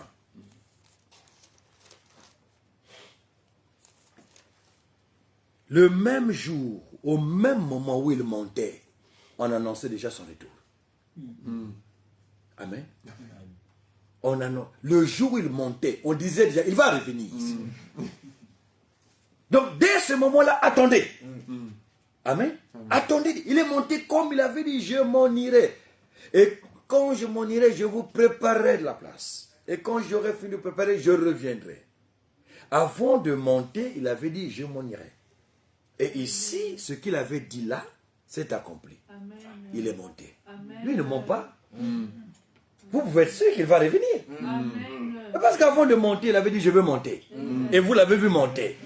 Le même jour, au même moment où il montait, on annonçait déjà son retour. Amen. Le jour où il montait, on disait déjà, il va revenir ici. Donc, dès ce moment-là, attendez. Amen. Attendez. Il est monté comme il avait dit, je m'en irai. Et quand je m'en irai, je vous préparerai de la place. Et quand j'aurai fini de préparer, je reviendrai. Avant de monter, il avait dit, je m'en irai. Et ici, ce qu'il avait dit là, c'est accompli. Amen. Il est monté. Amen. Lui, il ne ment pas. Vous pouvez être sûr qu'il va revenir. Amen. Parce qu'avant de monter, il avait dit, je veux monter. Et vous l'avez vu monter.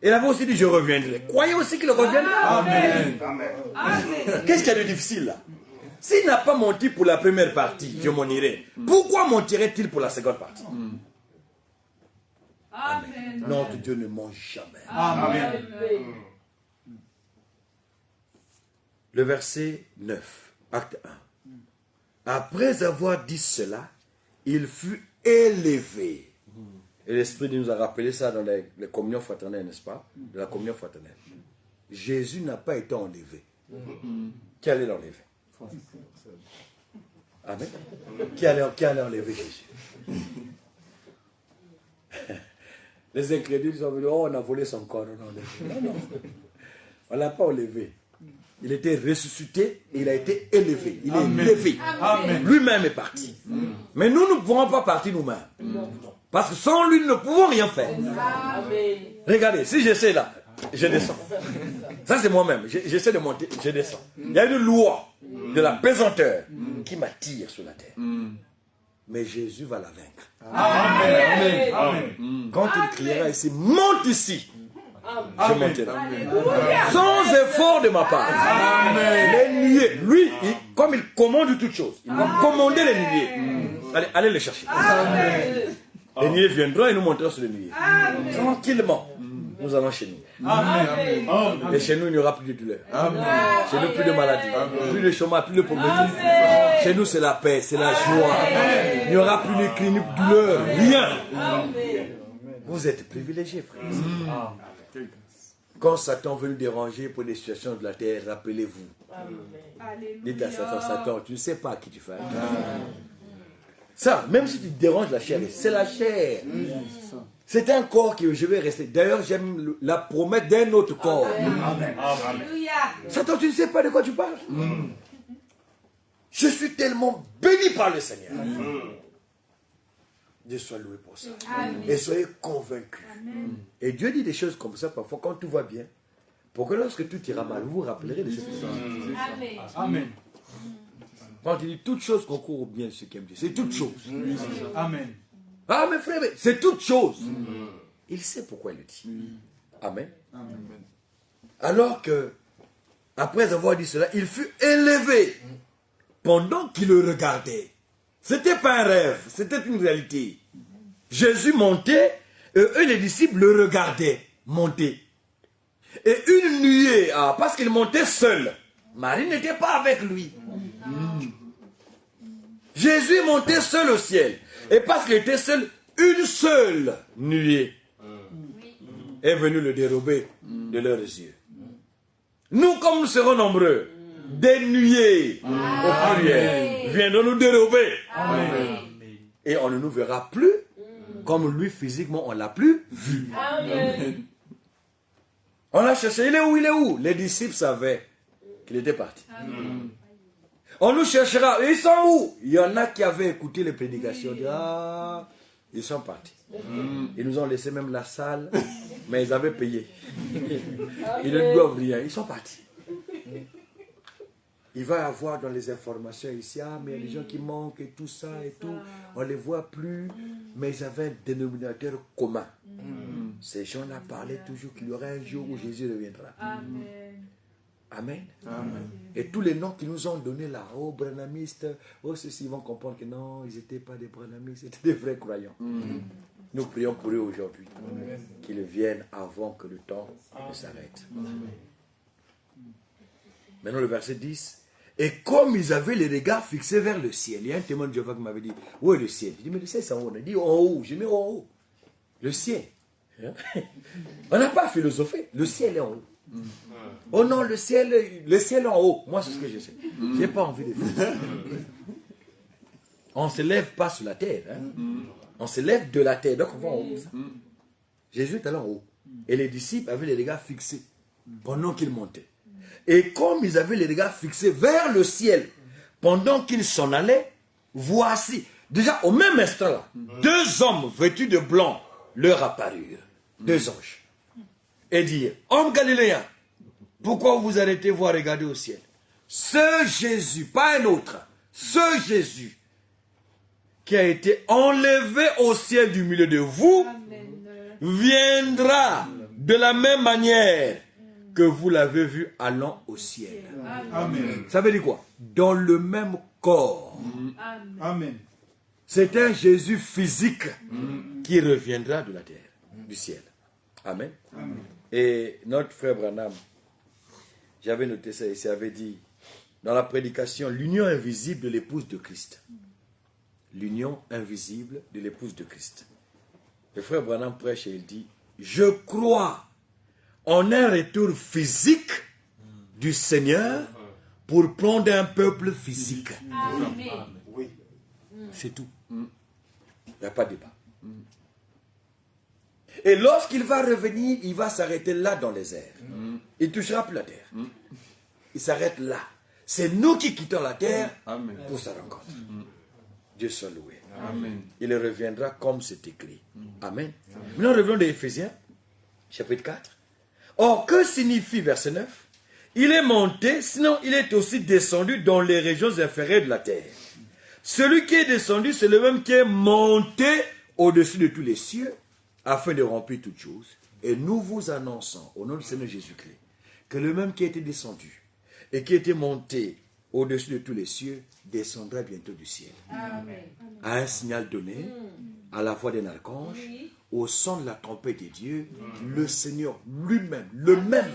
Il avait aussi dit, je reviendrai. Croyez aussi qu'il reviendra. Amen. Qu'est-ce qu'il y a de difficile là? S'il n'a pas menti pour la première partie, je m'en irai. Pourquoi mentirait-il pour la seconde partie? Amen. Notre Dieu ne ment jamais. Amen. Le verset 9, acte 1. Après avoir dit cela, il fut élevé. Et l'Esprit nous a rappelé ça dans les communions fraternelles, n'est-ce pas? De la communion fraternelle. Jésus n'a pas été enlevé. Qui allait l'enlever? Amen. Qui allait enlever Jésus? Les incrédules sont venus, oh, on a volé son corps. Non, non. On ne l'a pas enlevé. Il était ressuscité et il a été élevé. Il est élevé. Lui-même est parti. Mais nous ne pouvons pas partir nous-mêmes. Parce que sans lui, nous ne pouvons rien faire. Amen. Regardez, si j'essaie là, je descends. Ça, c'est moi-même. J'essaie de monter, je descends. Il y a une loi de la pesanteur qui m'attire sur la terre. Mais Jésus va la vaincre. Amen. Amen. Quand il criera ici, monte ici. Je monterai. Alléluia. Sans effort de ma part. Les nuées, lui, comme il commande toutes choses, il va commander les nuées. Allez les chercher. Les nuées viendront et nous monterons sur les nuées. Tranquillement, nous allons chez nous. Amen. Et chez nous, il n'y aura plus de douleur. Amen. Chez nous, plus de maladie, plus de chômage, plus de pauvreté. Chez nous, c'est la paix, c'est la joie. Il n'y aura plus de cris, ni de douleur, rien. Vous êtes privilégiés, frère. Quand Satan veut nous déranger pour des situations de la terre, rappelez-vous. Dites à Satan, Satan, tu ne sais pas à qui tu fais. Ça, même si tu déranges la chair, c'est la chair. C'est un corps que je vais rester. D'ailleurs, j'aime la promesse d'un autre corps. Amen. Satan, tu ne sais pas de quoi tu parles. Je suis tellement béni par le Seigneur. Dieu soit loué pour ça. Et soyez convaincus. Et Dieu dit des choses comme ça parfois quand tout va bien. Pour que lorsque tout ira mal, vous vous rappellerez de ces choses. Amen. Quand il dit toutes choses concourent au bien de ceux qui aiment Dieu, c'est toutes choses. Amen. Ah, mes frères, c'est toutes choses. Il sait pourquoi il le dit. Amen. Alors que, après avoir dit cela, il fut élevé pendant qu'il le regardait. C'était pas un rêve, c'était une réalité. Jésus montait, et eux, les disciples, le regardaient monter. Et une nuée, parce qu'il montait seul, Marie n'était pas avec lui. Jésus montait seul au ciel. Et parce qu'il était seul, une seule nuée est venue le dérober de leurs yeux. Nous, comme nous serons nombreux, des nuées au pluriel viendront nous dérober. Amen. Et on ne nous verra plus comme lui physiquement, on ne l'a plus vu. Amen. On l'a cherché, il est où? Les disciples savaient qu'il était parti. On nous cherchera, ils sont où? Il y en a qui avaient écouté les prédications. Ils sont partis. Ils nous ont laissé même la salle, mais ils avaient payé. Ils ne doivent rien, ils sont partis. Il va y avoir dans les informations ici, mais il y a des gens qui manquent et tout ça et tout. On ne les voit plus, mais ils avaient un dénominateur commun. Ces gens-là parlaient toujours qu'il y aurait un jour où Jésus reviendra. Amen. Et tous les noms qu'ils nous ont donnés là, branamistes, ceux-ci vont comprendre que non, ils n'étaient pas des branamistes, c'était des vrais croyants. Nous prions pour eux aujourd'hui, qu'ils viennent avant que le temps ne s'arrête. Maintenant le verset 10. Et comme ils avaient les regards fixés vers le ciel, il y a un témoin de Jéhovah qui m'avait dit, où est le ciel? Je dis, mais le ciel c'est en haut. On a dit, en haut. J'ai mis en haut. Le ciel. On n'a pas philosophé. Le ciel est en haut. Oh non, le ciel est en haut. Moi, c'est ce que je sais. Je n'ai pas envie de faire. On ne se lève pas sur la terre. On se lève de la terre. Donc, on va en haut. Jésus est allé en haut. Et les disciples avaient les regards fixés pendant qu'ils montaient. Et comme ils avaient les regards fixés vers le ciel pendant qu'ils s'en allaient, voici, déjà au même instant là, deux hommes vêtus de blanc leur apparurent. Deux anges. Et dirent, hommes galiléens, pourquoi vous arrêtez vous à regarder au ciel? Ce Jésus, pas un autre, ce Jésus qui a été enlevé au ciel du milieu de vous, viendra de la même manière que vous l'avez vu allant au ciel. Amen. Ça veut dire quoi? Dans le même corps. Amen. C'est un Jésus physique qui reviendra de la terre, du ciel. Amen. Et notre frère Branham, j'avais noté ça ici, avait dit, dans la prédication, l'union invisible de l'épouse de Christ. L'union invisible de l'épouse de Christ. Le frère Branham prêche et il dit, je crois en un retour physique du Seigneur pour prendre un peuple physique. Amen. C'est tout. Il n'y a pas de débat. Et lorsqu'il va revenir, il va s'arrêter là dans les airs. Il ne touchera plus la terre. Il s'arrête là. C'est nous qui quittons la terre pour sa rencontre. Dieu soit loué. Amen. Il reviendra comme c'est écrit. Amen. Maintenant, revenons de Éphésiens, chapitre 4. Or, que signifie verset 9? Il est monté, sinon il est aussi descendu dans les régions inférieures de la terre. Celui qui est descendu, c'est le même qui est monté au-dessus de tous les cieux, afin de remplir toutes choses. Et nous vous annonçons, au nom du Seigneur Jésus-Christ, que le même qui était descendu et qui était monté au-dessus de tous les cieux, descendra bientôt du ciel. Amen. À un signal donné, à la voix d'un archange, au son de la trompette de Dieu, le Seigneur lui-même, le même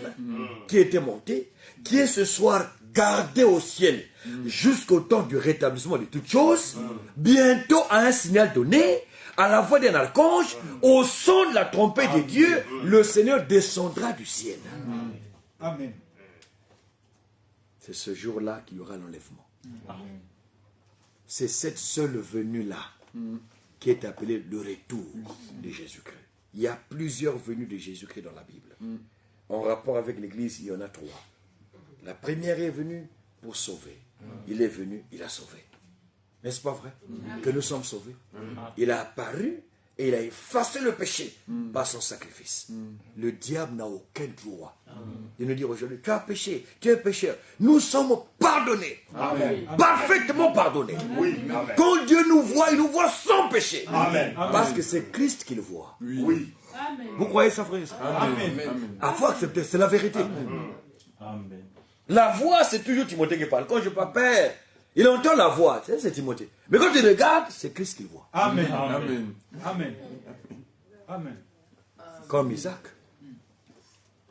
qui était monté, qui est ce soir gardé au ciel jusqu'au temps du rétablissement de toutes choses, bientôt à un signal donné, à la voix d'un archange, au son de la trompette de Dieu, le Seigneur descendra du ciel. Amen. C'est ce jour-là qu'il y aura l'enlèvement. C'est cette seule venue-là qui est appelée le retour de Jésus-Christ. Il y a plusieurs venues de Jésus-Christ dans la Bible. En rapport avec l'Église, il y en a 3. La première est venue pour sauver. Il est venu, il a sauvé. N'est-ce pas vrai? Que nous sommes sauvés. Il a apparu et il a effacé le péché par son sacrifice. Le diable n'a aucun droit de nous dire aujourd'hui, tu as péché, tu es pécheur. Nous sommes pardonnés. Amen. Parfaitement pardonnés. Oui. Amen. Quand Dieu nous voit, il nous voit sans péché. Amen. Parce que c'est Christ qui le voit. Oui. Amen. Vous croyez ça, frère? Amen. Il faut accepter, c'est la vérité. Amen. La voix, c'est toujours Timothée qui parle. Quand je parle, Père, il entend la voix, c'est Timothée. Mais quand il regarde, c'est Christ qui le voit. Amen. Amen. Amen. Amen. Comme Isaac.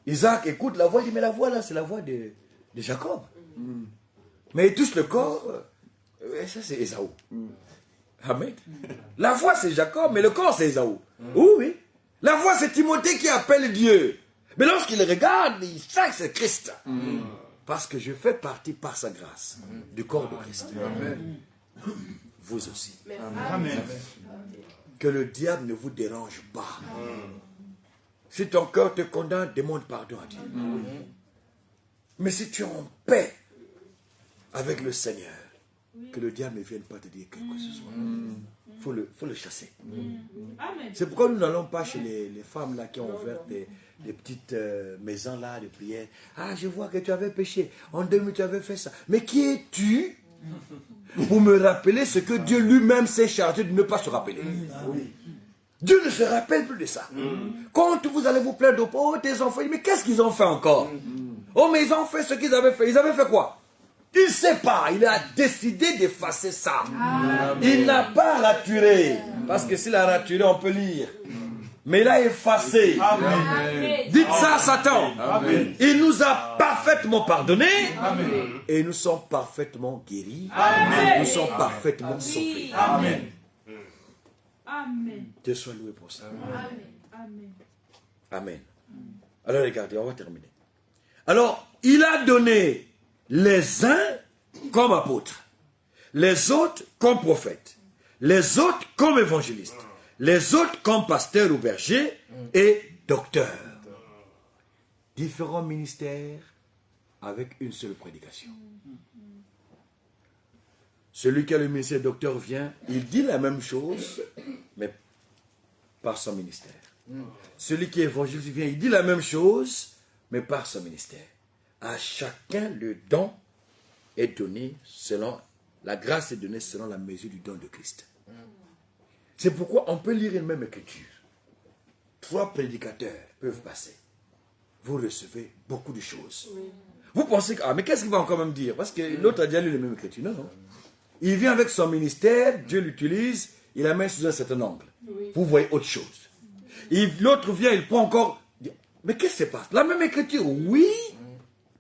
Isaac écoute la voix, il dit, mais la voix là, c'est la voix de Jacob. Mais il touche le corps, et ça c'est Ésaü. Amen. La voix c'est Jacob, mais le corps c'est Ésaü. Oui, oui. La voix c'est Timothée qui appelle Dieu. Mais lorsqu'il regarde, il sait que c'est Christ. Parce que je fais partie par sa grâce du corps de Christ. Amen. Vous aussi. Amen. Que le diable ne vous dérange pas. Si ton cœur te condamne, demande pardon à Dieu. Mais si tu es en paix avec le Seigneur, que le diable ne vienne pas te dire quelque que ce soit. Il faut le chasser. Amen. C'est pourquoi nous n'allons pas chez les femmes là qui ont ouvert des petites maisons là de prière. Ah, je vois que tu avais péché. En 2000, tu avais fait ça. Mais qui es-tu pour me rappeler ce que Dieu lui-même s'est chargé de ne pas se rappeler? Dieu ne se rappelle plus de ça. Quand vous allez vous plaindre, oh, tes enfants, mais qu'est-ce qu'ils ont fait encore? Oh, mais ils ont fait ce qu'ils avaient fait. Ils avaient fait quoi? Il ne sait pas. Il a décidé d'effacer ça. Il n'a pas raturé. Parce que s'il a raturé, on peut lire. Mais il a effacé. Amen. Dites ça à Satan. Amen. Il nous a parfaitement pardonné. Amen. Et nous sommes parfaitement guéris. Amen. Nous sommes parfaitement sauvés. Amen. Amen. Dieu soit loué pour ça. Amen. Amen. Amen. Alors regardez, on va terminer. Alors, il a donné les uns comme apôtres, les autres comme prophètes, les autres comme évangélistes, les autres comme pasteurs ou bergers et docteurs. Différents ministères avec une seule prédication. Celui qui a le ministère docteur vient, il dit la même chose, mais par son ministère. Celui qui est évangéliste vient, il dit la même chose, mais par son ministère. À chacun le don est donné selon, la grâce est donnée selon la mesure du don de Christ. C'est pourquoi on peut lire une même écriture. 3 prédicateurs peuvent passer. Vous recevez beaucoup de choses. Vous pensez que, mais qu'est-ce qu'il va encore même dire? Parce que l'autre a déjà lu la même écriture. Non, non. Il vient avec son ministère, Dieu l'utilise, il la met sous un certain angle. Vous voyez autre chose. L'autre vient, il prend encore, mais qu'est-ce qui se passe? La même écriture, oui.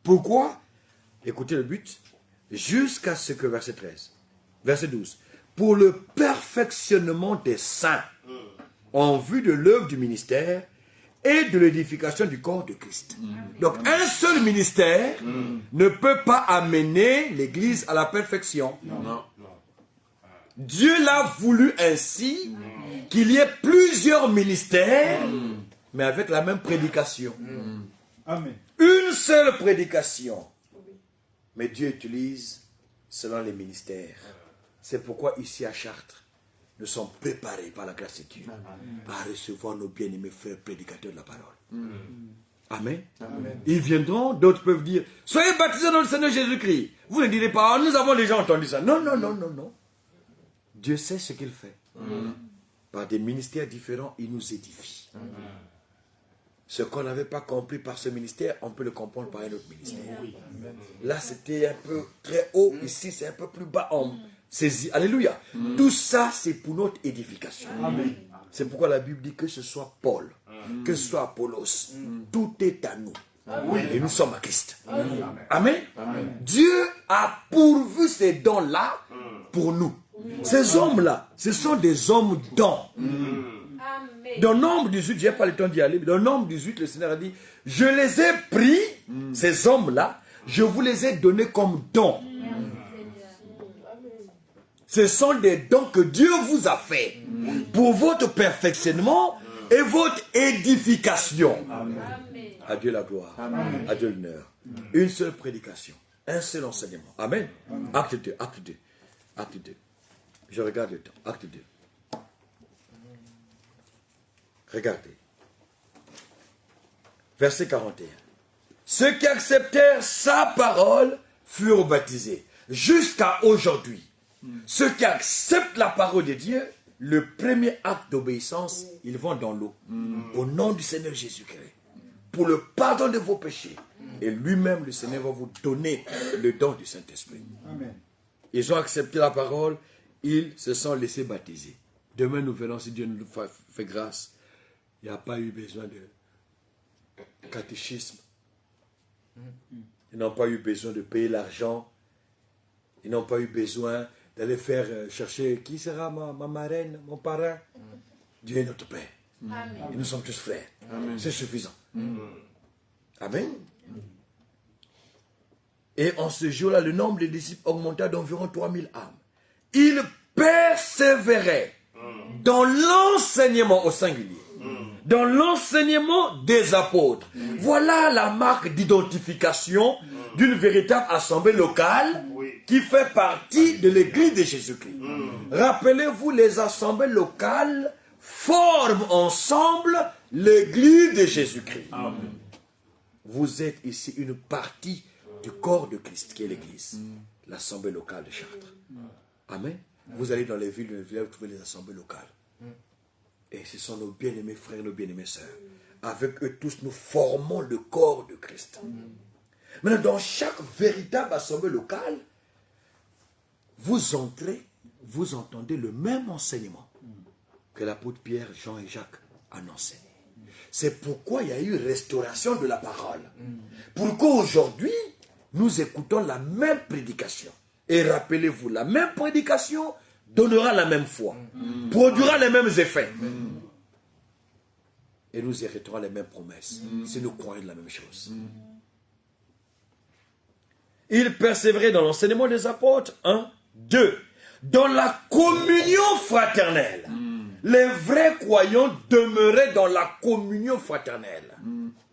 Pourquoi? Écoutez le but. Jusqu'à ce que, verset 13, verset 12, pour le perfectionnement des saints, en vue de l'œuvre du ministère et de l'édification du corps de Christ. Donc, un seul ministère ne peut pas amener l'Église à la perfection. Non. Dieu l'a voulu ainsi qu'il y ait plusieurs ministères, mais avec la même prédication. Amen. Une seule prédication. Mais Dieu utilise selon les ministères. C'est pourquoi ici à Chartres, nous sommes préparés par la grâce de Dieu à recevoir nos bien-aimés frères prédicateurs de la parole. Amen. Ils viendront, d'autres peuvent dire, soyez baptisés dans le Seigneur Jésus-Christ. Vous ne direz pas, nous avons déjà entendu ça. Non, non, non, non, non. Dieu sait ce qu'il fait. Par des ministères différents, il nous édifie. Ce qu'on n'avait pas compris par ce ministère, on peut le comprendre par un autre ministère. Là, c'était un peu très haut. Ici, c'est un peu plus bas. On saisit. Alléluia. Tout ça, c'est pour notre édification. C'est pourquoi la Bible dit que ce soit Paul, que ce soit Apollos, tout est à nous. Et nous sommes à Christ. Amen. Dieu a pourvu ces dons-là pour nous. Ces hommes-là, ce sont des hommes dons. Dans Nombre 18, je n'ai pas le temps d'y aller, mais dans Nombre 18, le Seigneur a dit, je les ai pris, ces hommes-là, je vous les ai donnés comme dons. Ce sont des dons que Dieu vous a faits pour votre perfectionnement et votre édification. À Dieu la gloire, à Dieu l'honneur. Une seule prédication, un seul enseignement. Amen. Acte 2, acte 2, acte 2. Je regarde le temps, acte 2. Regardez. Verset 41. Ceux qui acceptèrent sa parole furent baptisés. Jusqu'à aujourd'hui, ceux qui acceptent la parole de Dieu, le premier acte d'obéissance, ils vont dans l'eau. Au nom du Seigneur Jésus-Christ. Pour le pardon de vos péchés. Et lui-même, le Seigneur va vous donner le don du Saint-Esprit. Amen. Ils ont accepté la parole, ils se sont laissés baptiser. Demain, nous verrons si Dieu nous fait grâce. Il n'y a pas eu besoin de catéchisme. Ils n'ont pas eu besoin de payer l'argent. Ils n'ont pas eu besoin d'aller faire chercher qui sera ma marraine, mon parrain. Dieu est notre Père. Amen. Et nous sommes tous frères. C'est suffisant. Amen. Et en ce jour-là, le nombre des disciples augmenta d'environ 3000 âmes. Ils persévéraient dans l'enseignement au singulier. Dans l'enseignement des apôtres. Voilà la marque d'identification d'une véritable assemblée locale qui fait partie de l'église de Jésus-Christ. Rappelez-vous, les assemblées locales forment ensemble l'église de Jésus-Christ. Vous êtes ici une partie du corps de Christ qui est l'église. L'assemblée locale de Chartres. Amen. Vous allez dans les villes, vous trouvez les assemblées locales. Et ce sont nos bien-aimés frères, nos bien-aimées sœurs. Avec eux tous, nous formons le corps de Christ. Maintenant, dans chaque véritable assemblée locale, vous entrez, vous entendez le même enseignement que l'apôtre Pierre, Jean et Jacques annonçaient. C'est pourquoi il y a eu restauration de la parole. Pourquoi aujourd'hui, nous écoutons la même prédication. Et rappelez-vous, la même prédication donnera la même foi, produira les mêmes effets. Et nous hériterons les mêmes promesses, si nous croyons de la même chose. Ils persévéraient dans l'enseignement des apôtres. 1, 2. Dans la communion fraternelle. Les vrais croyants demeuraient dans la communion fraternelle.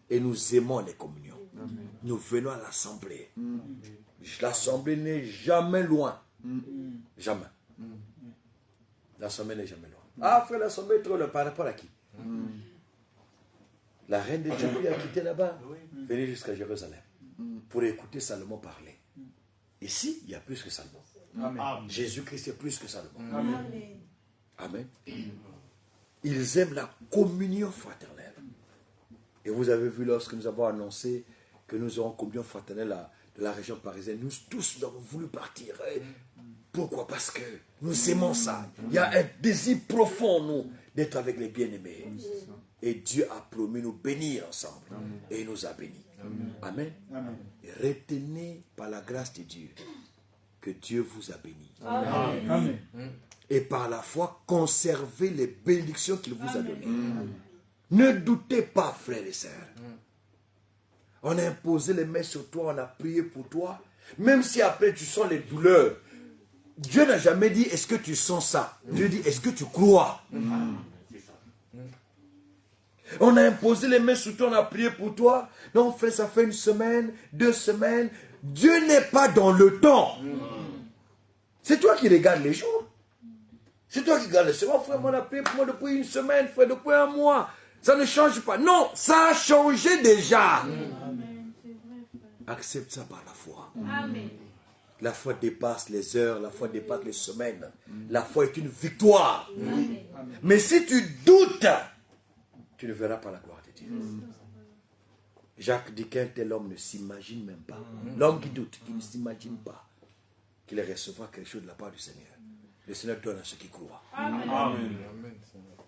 Et nous aimons les communions. Nous venons à l'assemblée. L'assemblée n'est jamais loin. Jamais. L'assemblée n'est jamais loin. Ah, frère, l'assemblée est trop loin. Par rapport à qui? La reine d'Éthiopie a quitté là-bas. Venez jusqu'à Jérusalem pour écouter Salomon parler. Ici, il y a plus que Salomon. Amen. Jésus-Christ est plus que Salomon. Amen. Amen. Ils aiment la communion fraternelle. Et vous avez vu lorsque nous avons annoncé que nous aurons communion fraternelle de la région parisienne, nous tous nous avons voulu partir. Pourquoi? Parce que nous aimons ça. Il y a un désir profond, nous, d'être avec les bien-aimés. Et Dieu a promis nous bénir ensemble. Et il nous a bénis. Amen. Amen. Et retenez par la grâce de Dieu que Dieu vous a bénis. Amen. Et par la foi, conservez les bénédictions qu'il vous a données. Ne doutez pas, frères et sœurs. On a imposé les mains sur toi, on a prié pour toi. Même si après tu sens les douleurs, Dieu n'a jamais dit, est-ce que tu sens ça? Dieu dit, est-ce que tu crois? On a imposé les mains sur toi, on a prié pour toi. Non, frère, ça fait 1 semaine, 2 semaines. Dieu n'est pas dans le temps. C'est toi qui regardes les jours. C'est toi qui regardes les semaines. Frère, on a prié pour moi depuis 1 semaine, frère, depuis 1 mois. Ça ne change pas. Non, ça a changé déjà. Amen. C'est vrai, frère. Accepte ça par la foi. Amen. La foi dépasse les heures, la foi dépasse les semaines. La foi est une victoire. Amen. Mais si tu doutes, tu ne verras pas la gloire de Dieu. Jacques dit qu'un tel homme ne s'imagine même pas. L'homme qui doute, qui ne s'imagine pas qu'il recevra quelque chose de la part du Seigneur. Le Seigneur donne à ceux qui croient. Amen. Amen.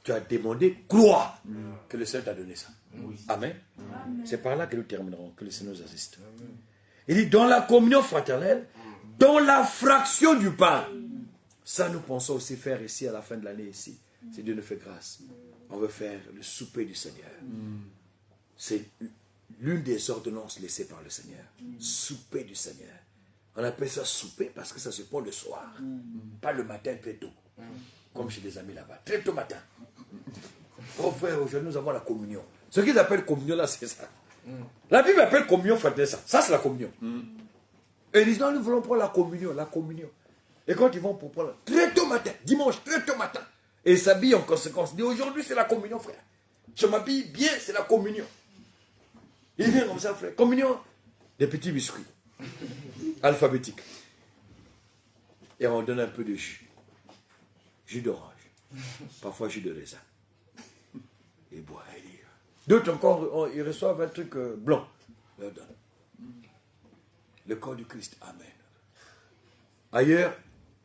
Tu as demandé, crois que le Seigneur t'a donné ça. Amen. C'est par là que nous terminerons, que le Seigneur nous assiste. Il dit, dans la communion fraternelle, dans la fraction du pain. Ça, nous pensons aussi faire ici à la fin de l'année ici. Si Dieu nous fait grâce. On veut faire le souper du Seigneur. C'est l'une des ordonnances laissées par le Seigneur. Souper du Seigneur. On appelle ça souper parce que ça se prend le soir. Pas le matin très tôt. Comme chez des amis là-bas. Très tôt matin. Oh frère, aujourd'hui nous avons la communion. Ce qu'ils appellent communion là, c'est ça. La Bible appelle communion fraternelle ça. Ça c'est la communion. Et ils disent non, nous voulons prendre la communion, la communion. Et quand ils vont pour prendre très tôt matin, dimanche très tôt matin, et ils s'habillent en conséquence. Ils disent aujourd'hui c'est la communion frère. Je m'habille bien, c'est la communion. Ils viennent comme ça frère. Communion, des petits biscuits. Alphabétiques. Et on donne un peu de jus. Jus d'orange. Parfois jus de raisin. Ils boivent. D'autres encore, ils reçoivent un truc blanc. Leur donne. Le corps du Christ. Amen. Ailleurs,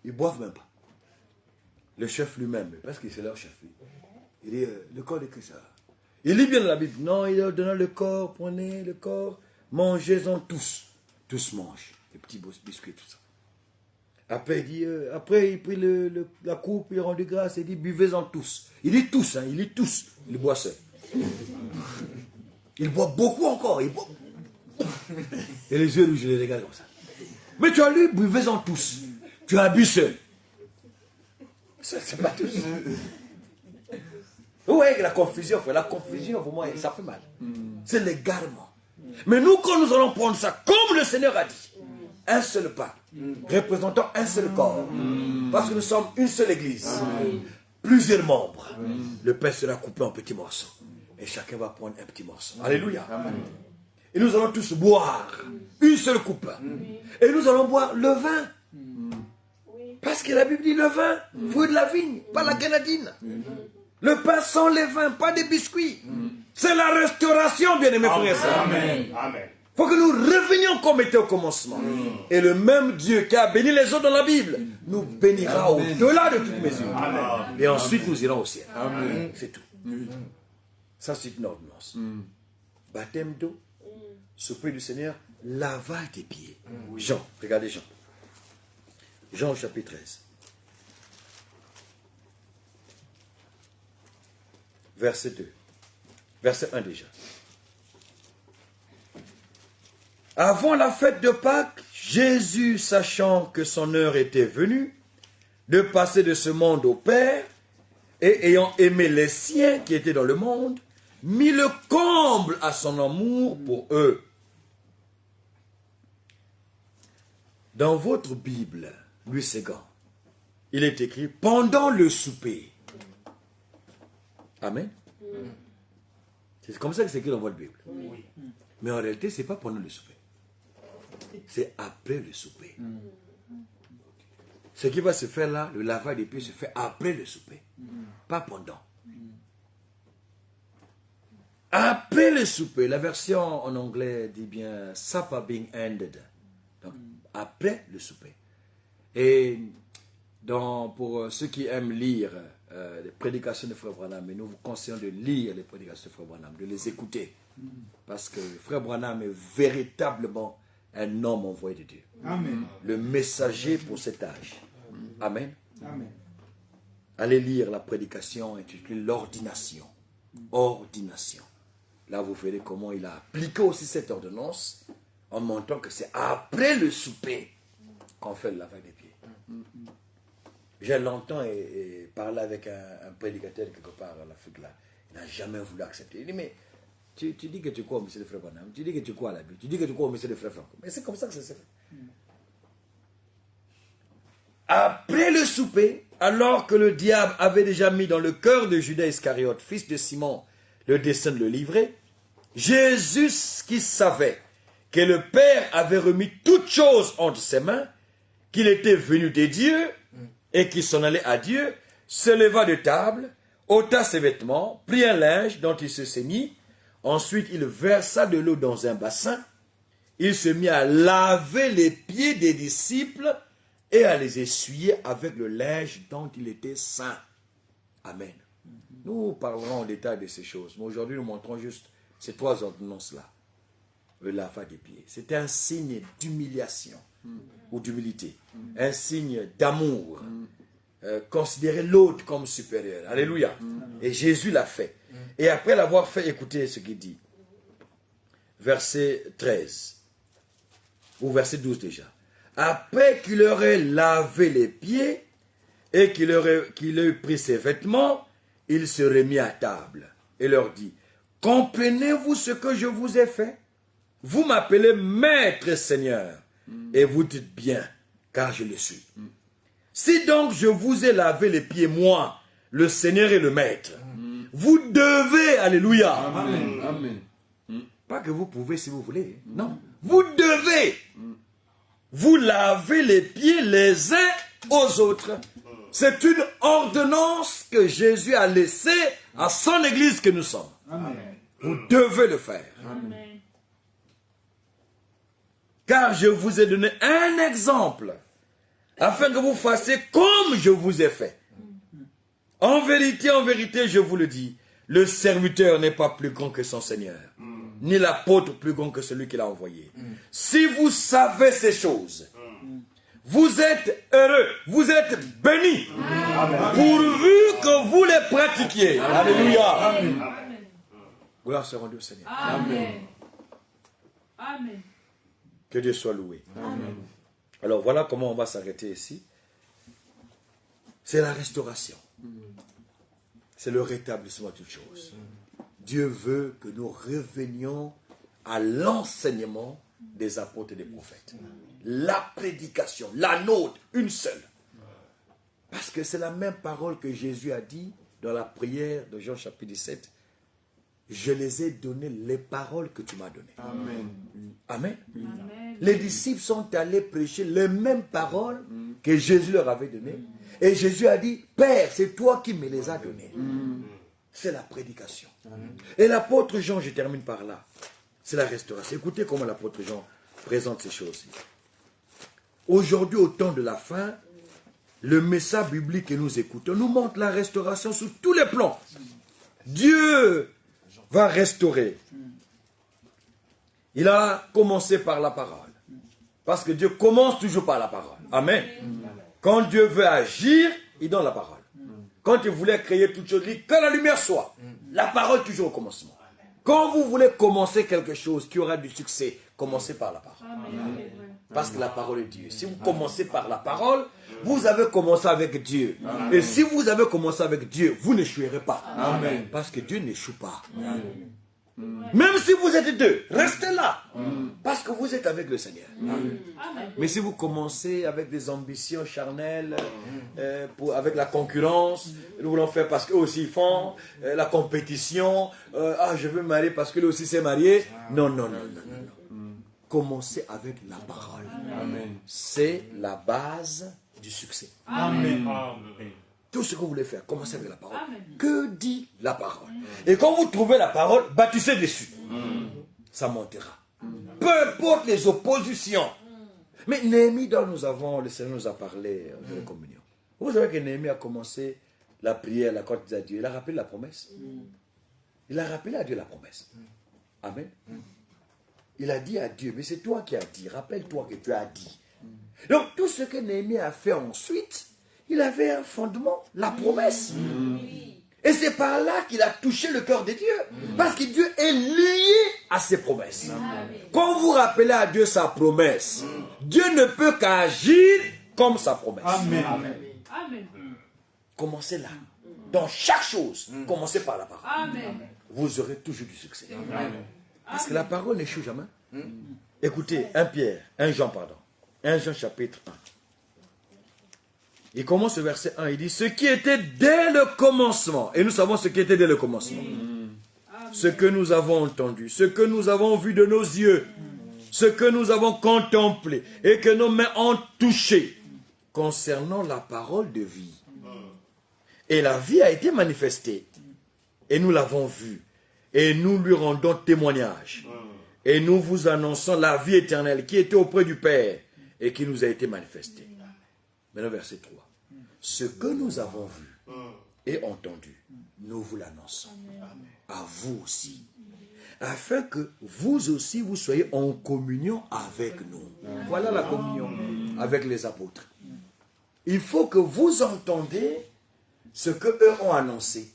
ils ne boivent même pas. Le chef lui-même, parce que c'est leur chef. Il dit, le corps du Christ. Il lit bien dans la Bible. Non, il leur donne le corps, prenez le corps, mangez-en tous. Tous mangent. Les petits biscuits, tout ça. Après, il dit, après, il prit la coupe, il rendu grâce, il dit, buvez-en tous. Il dit tous, hein, il dit tous. Il boit seul. Il boit beaucoup encore. Il boit. Et les yeux rouges, je les regarde comme ça. Mais tu as lu, buvez-en tous. Tu as bu seul. C'est pas tous. Vous voyez que la confusion, pour moi, ça fait mal. C'est l'égarement. Mais nous, quand nous allons prendre ça, comme le Seigneur a dit, un seul pas, représentant un seul corps, parce que nous sommes une seule église, plusieurs membres, le pain sera coupé en petits morceaux. Et chacun va prendre un petit morceau. Alléluia. Et nous allons tous boire une seule coupe. Et nous allons boire le vin. Parce que la Bible dit le vin, fruit de la vigne, pas la grenadine. Le pain sans les vins, pas des biscuits. C'est la restauration, bien-aimés frères et sœurs. Amen. Il faut que nous revenions comme était au commencement. Et le même Dieu qui a béni les autres dans la Bible nous bénira au-delà de toute mesure. Et ensuite nous irons au ciel. C'est tout. Ça c'est une ordonnance. Baptême d'eau, souper du Seigneur, lavage des pieds. Jean, regardez Jean. Jean au chapitre 13. Verset 2. Verset 1 déjà. Avant la fête de Pâques, Jésus, sachant que son heure était venue de passer de ce monde au Père, et ayant aimé les siens qui étaient dans le monde, mit le comble à son amour pour eux. Dans votre Bible, Louis Ségan, il est écrit pendant le souper. Amen. C'est comme ça que c'est écrit dans votre Bible. Mais en réalité, ce n'est pas pendant le souper. C'est après le souper. Ce qui va se faire là, le lavage des pieds se fait après le souper. Pas pendant. Après le souper, la version en anglais dit bien supper being ended. Donc, après le souper. Et pour ceux qui aiment lire les prédications de Frère Branham, et nous vous conseillons de lire les prédications de Frère Branham, de les écouter. Parce que Frère Branham est véritablement un homme envoyé de Dieu. Amen. Le messager pour cet âge. Amen. Amen. Allez lire la prédication intitulée l'ordination. Ordination. Là, vous verrez comment il a appliqué aussi cette ordonnance en montrant que c'est après le souper qu'on fait le lavage des pieds. J'ai longtemps parlé avec un prédicateur quelque part en Afrique là. Il n'a jamais voulu accepter. Il dit, mais tu dis que tu crois au monsieur de Frère Branham, tu dis que tu crois à la Bible, tu dis que tu crois au monsieur de Frère Franco. Mais c'est comme ça que ça s'est fait. Après le souper, alors que le diable avait déjà mis dans le cœur de Judas Iscariote, fils de Simon, le dessein de le livrer, Jésus, qui savait que le Père avait remis toutes choses entre ses mains, qu'il était venu des dieux et qu'il s'en allait à Dieu, se leva de table, ôta ses vêtements, prit un linge dont il se ceignit, ensuite il versa de l'eau dans un bassin, il se mit à laver les pieds des disciples et à les essuyer avec le linge dont il était saint. Amen. Nous parlerons en détail de ces choses, mais aujourd'hui nous montrons juste ces trois ordonnances-là. Le lavage des pieds. C'est un signe d'humiliation ou d'humilité, un signe d'amour considérer l'autre comme supérieur. Alléluia. Et Jésus l'a fait. Et après l'avoir fait, écoutez ce qu'il dit. Verset 13. Ou verset 12 déjà. Après qu'il aurait lavé les pieds et qu'il ait pris ses vêtements, il se remit à table et leur dit, comprenez-vous ce que je vous ai fait? Vous m'appelez Maître et Seigneur, et vous dites bien, car je le suis. Si donc je vous ai lavé les pieds, moi, le Seigneur et le Maître, vous devez, alléluia. Amen. Amen. Pas que vous pouvez si vous voulez, non. Vous devez vous laver les pieds les uns aux autres. C'est une ordonnance que Jésus a laissée à son Église que nous sommes. Amen. Vous devez le faire. Amen. Car je vous ai donné un exemple, afin que vous fassiez comme je vous ai fait. En vérité, je vous le dis, le serviteur n'est pas plus grand que son Seigneur, ni l'apôtre plus grand que celui qui l'a envoyé. Si vous savez ces choses, vous êtes heureux, vous êtes bénis, pourvu que vous les pratiquiez. Alléluia. Amen. Gloire soit rendue au Seigneur. Amen. Amen. Que Dieu soit loué. Amen. Alors voilà comment on va s'arrêter ici. C'est la restauration. C'est le rétablissement de toutes choses. Dieu veut que nous revenions à l'enseignement des apôtres et des prophètes. La prédication, la nôtre, une seule. Parce que c'est la même parole que Jésus a dit dans la prière de Jean chapitre 17. Je les ai donné les paroles que tu m'as données. Amen. Amen. Amen. Les disciples sont allés prêcher les mêmes paroles que Jésus leur avait données. Et Jésus a dit, Père, c'est toi qui me les as données. C'est la prédication. Et l'apôtre Jean, je termine par là, c'est la restauration. Écoutez comment l'apôtre Jean présente ces choses. Aujourd'hui, au temps de la fin, le message biblique que nous écoutons nous montre la restauration sous tous les plans. Dieu va restaurer. Il a commencé par la parole. Parce que Dieu commence toujours par la parole. Amen. Quand Dieu veut agir, il donne la parole. Quand il voulait créer toute chose, il dit que la lumière soit. La parole toujours au commencement. Quand vous voulez commencer quelque chose qui aura du succès, commencez par la parole. Amen. Parce que la parole est Dieu. Si vous commencez par la parole, vous avez commencé avec Dieu. Et si vous avez commencé avec Dieu, vous n'échouerez pas. Amen. Parce que Dieu n'échoue pas. Même si vous êtes deux, restez là. Parce que vous êtes avec le Seigneur. Amen. Mais si vous commencez avec des ambitions charnelles, avec la concurrence, nous voulons faire parce qu'eux aussi ils font, la compétition, je veux me marier parce que lui aussi s'est marié. Non. Commencez avec la parole. Amen. C'est la base du succès. Amen. Tout ce que vous voulez faire, commencez avec la parole. Amen. Que dit la parole? Et quand vous trouvez la parole, bâtissez dessus. Ça montera. Peu importe les oppositions. Mais Néhémie, dont le Seigneur nous a parlé de la communion. Vous savez que Néhémie a commencé la prière, la côte à Dieu. Il a rappelé la promesse. Il a rappelé à Dieu la promesse. Amen. Il a dit à Dieu, mais c'est toi qui as dit. Rappelle-toi que tu as dit. Donc tout ce que Néhémie a fait ensuite, il avait un fondement, la promesse. Et c'est par là qu'il a touché le cœur de Dieu. Parce que Dieu est lié à ses promesses. Quand vous rappelez à Dieu sa promesse, Dieu ne peut qu'agir comme sa promesse. Amen. Amen. Commencez là. Dans chaque chose, commencez par la parole. Amen. Vous aurez toujours du succès. Amen. Parce que la parole n'échoue jamais. Écoutez, 1 Jean chapitre 1. Il commence au verset 1, il dit, ce qui était dès le commencement, et nous savons ce qui était dès le commencement, ce que nous avons entendu, ce que nous avons vu de nos yeux, ce que nous avons contemplé, et que nos mains ont touché, concernant la parole de vie. Et la vie a été manifestée, et nous l'avons vue, et nous lui rendons témoignage, et nous vous annonçons la vie éternelle qui était auprès du Père, et qui nous a été manifestée. Maintenant, verset 3. Ce que nous avons vu et entendu, nous vous l'annonçons. À vous aussi. Afin que vous aussi, vous soyez en communion avec nous. Voilà la communion avec les apôtres. il faut que vous entendez ce qu'eux ont annoncé.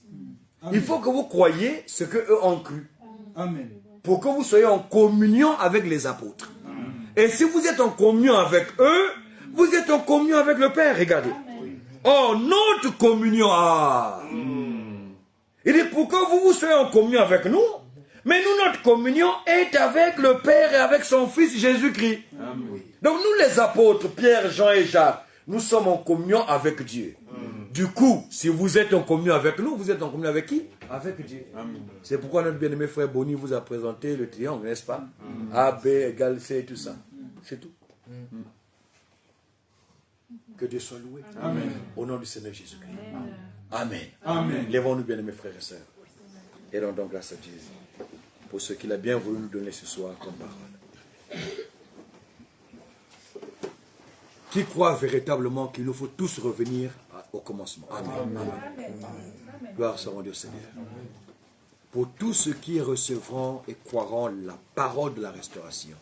Il faut que vous croyiez ce qu'eux ont cru. Amen. Pour que vous soyez en communion avec les apôtres. Et si vous êtes en communion avec eux, vous êtes en communion avec le Père, regardez. Oh, notre communion, il dit pour que vous soyez en communion avec nous, mais nous, notre communion est avec le Père et avec son Fils Jésus-Christ. Donc nous, les apôtres, Pierre, Jean et Jacques, nous sommes en communion avec Dieu. Du coup, si vous êtes en communion avec nous, vous êtes en communion avec qui? Avec Dieu. C'est pourquoi notre bien-aimé frère Bonny vous a présenté le triangle, n'est-ce pas? A, B égale C et tout ça. C'est tout. Que Dieu soit loué. Amen. Au nom du Seigneur Jésus-Christ. Amen. Amen. Lèvons-nous, bien-aimés frères et sœurs. Et rendons grâce à Dieu pour ce qu'il a bien voulu nous donner ce soir comme parole. Qui croit véritablement qu'il nous faut tous revenir au commencement. Amen. Amen. Gloire soit rendue au Seigneur. Pour tous ceux qui recevront et croiront la parole de la restauration,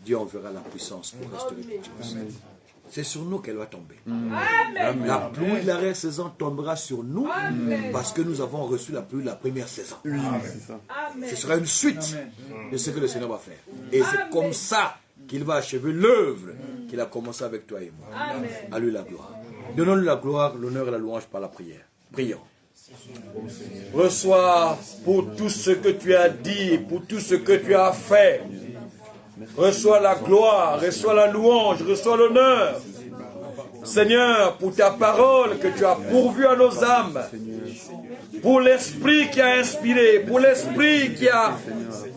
Dieu enverra la puissance pour restaurer toutes choses. C'est sur nous qu'elle va tomber. Amen. La pluie de la saison tombera sur nous. Amen. Parce que nous avons reçu la pluie de la première saison. Amen. Ce sera une suite de ce que le Seigneur va faire. Et c'est comme ça qu'il va achever l'œuvre qu'il a commencé avec toi et moi. Amen. À lui la gloire. Donnons-lui la gloire, l'honneur et la louange par la prière. Prions. Reçois pour tout ce que tu as dit, pour tout ce que tu as fait. Reçois la gloire, reçois la louange, reçois l'honneur. Seigneur, pour ta parole que tu as pourvue à nos âmes, pour l'esprit qui a inspiré, pour l'esprit qui a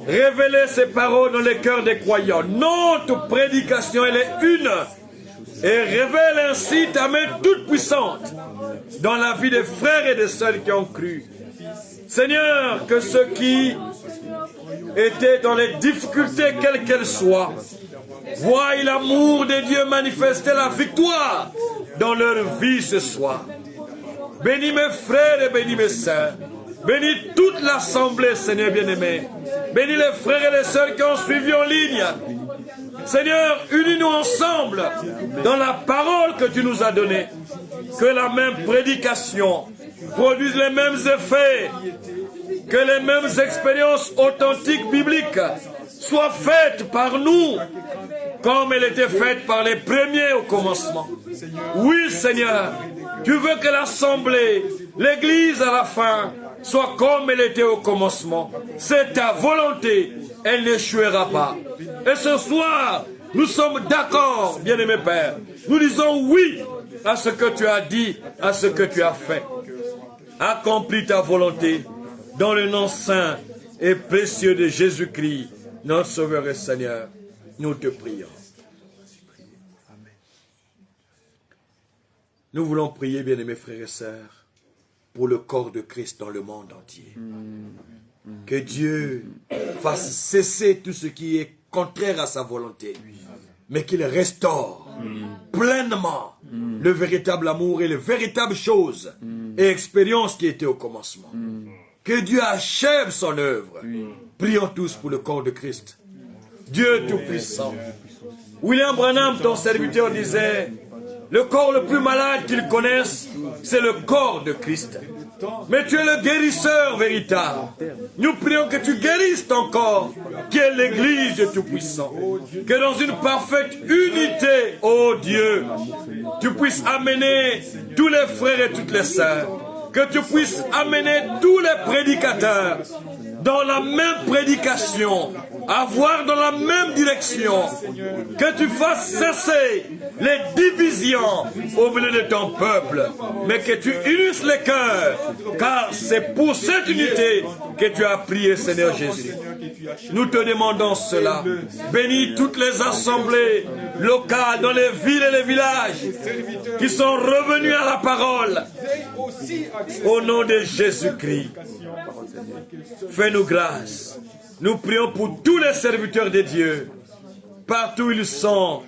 révélé ces paroles dans les cœurs des croyants. Notre prédication, elle est une, et révèle ainsi ta main toute puissante dans la vie des frères et des sœurs qui ont cru. Seigneur, que ceux qui étaient dans les difficultés, quelles qu'elles soient, voient l'amour de Dieu manifester la victoire dans leur vie ce soir. Bénis mes frères et bénis mes sœurs. Bénis toute l'assemblée, Seigneur bien-aimé. Bénis les frères et les sœurs qui ont suivi en ligne. Seigneur, unis-nous ensemble dans la parole que tu nous as donnée. Que la même prédication produise les mêmes effets, que les mêmes expériences authentiques bibliques soient faites par nous, comme elles étaient faites par les premiers au commencement. Oui, Seigneur, tu veux que l'assemblée, l'église à la fin, soit comme elle était au commencement. C'est ta volonté, elle n'échouera pas. Et ce soir, nous sommes d'accord, bien-aimé Père. Nous disons oui à ce que tu as dit, à ce que tu as fait. Accomplis ta volonté dans le nom saint et précieux de Jésus-Christ, notre Sauveur et Seigneur. Nous te prions. Nous voulons prier, bien-aimés frères et sœurs, pour le corps de Christ dans le monde entier. Que Dieu fasse cesser tout ce qui est contraire à sa volonté, mais qu'il restaure pleinement le véritable amour et les véritables choses et expériences qui étaient au commencement. Que Dieu achève son œuvre. Prions tous pour le corps de Christ. Dieu Tout-Puissant. William Branham, ton serviteur, disait: le corps le plus malade qu'il connaisse, c'est le corps de Christ. Mais tu es le guérisseur véritable. Nous prions que tu guérisses ton corps, qui est l'Église de Tout-Puissant. Que dans une parfaite unité, ô Dieu, tu puisses amener tous les frères et toutes les sœurs. Que tu puisses amener tous les prédicateurs dans la même prédication, avoir dans la même direction, que tu fasses cesser les divisions au milieu de ton peuple, mais que tu unisses les cœurs, car c'est pour cette unité que tu as prié, Seigneur Jésus. Nous te demandons cela. Bénis toutes les assemblées locales dans les villes et les villages qui sont revenus à la parole. Au nom de Jésus-Christ, fais-nous grâce. Nous prions pour tous les serviteurs de Dieu. Partout où ils sont,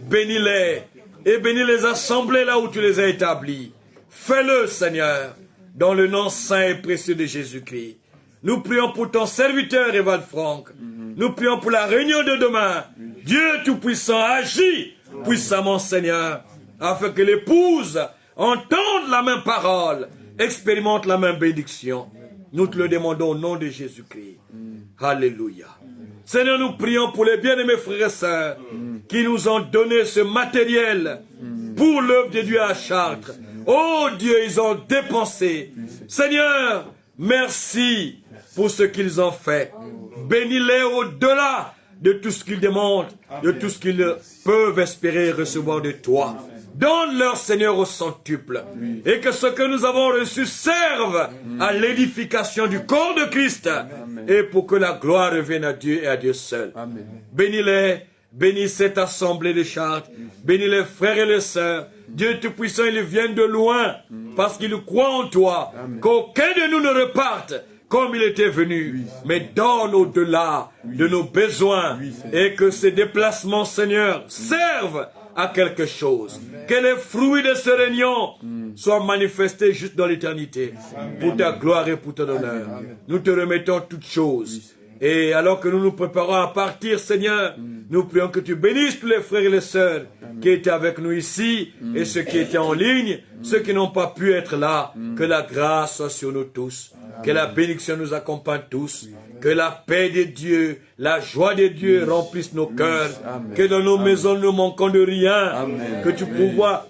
bénis-les et bénis les assemblées là où tu les as établis. Fais-le, Seigneur, dans le nom saint et précieux de Jésus-Christ. Nous prions pour ton serviteur Evald Frank. Nous prions pour la réunion de demain. Dieu Tout-Puissant, agis puissamment, Seigneur, afin que l'épouse entende la même parole, expérimente la même bénédiction. Nous te le demandons au nom de Jésus-Christ. Alléluia. Seigneur, nous prions pour les bien-aimés frères et sœurs qui nous ont donné ce matériel pour l'œuvre de Dieu à Chartres. Oh Dieu, ils ont dépensé. Seigneur, merci pour ce qu'ils ont fait. Bénis-les au-delà de tout ce qu'ils demandent, de tout ce qu'ils peuvent espérer recevoir de toi. Donne-leur, Seigneur, au centuple. Et que ce que nous avons reçu serve à l'édification du corps de Christ. Et pour que la gloire revienne à Dieu et à Dieu seul. Bénis-les, bénis cette assemblée de Chartres. Bénis les frères et les sœurs. Dieu Tout-Puissant, ils viennent de loin parce qu'ils croient en toi. Qu'aucun de nous ne reparte comme il était venu, mais donne au-delà de nos besoins. Et que ces déplacements, Seigneur, servent à quelque chose. Que les fruits de ce réunion soient manifestés juste dans l'éternité. Pour ta gloire et pour ton honneur. Nous te remettons toutes choses. Et alors que nous nous préparons à partir, Seigneur, nous prions que tu bénisses tous les frères et les sœurs qui étaient avec nous ici et ceux qui étaient en ligne, ceux qui n'ont pas pu être là. Que la grâce soit sur nous tous. Que la bénédiction nous accompagne tous. Que la paix de Dieu, la joie de Dieu remplisse nos cœurs. Que dans nos maisons, nous ne manquons de rien. Que tu pourvoies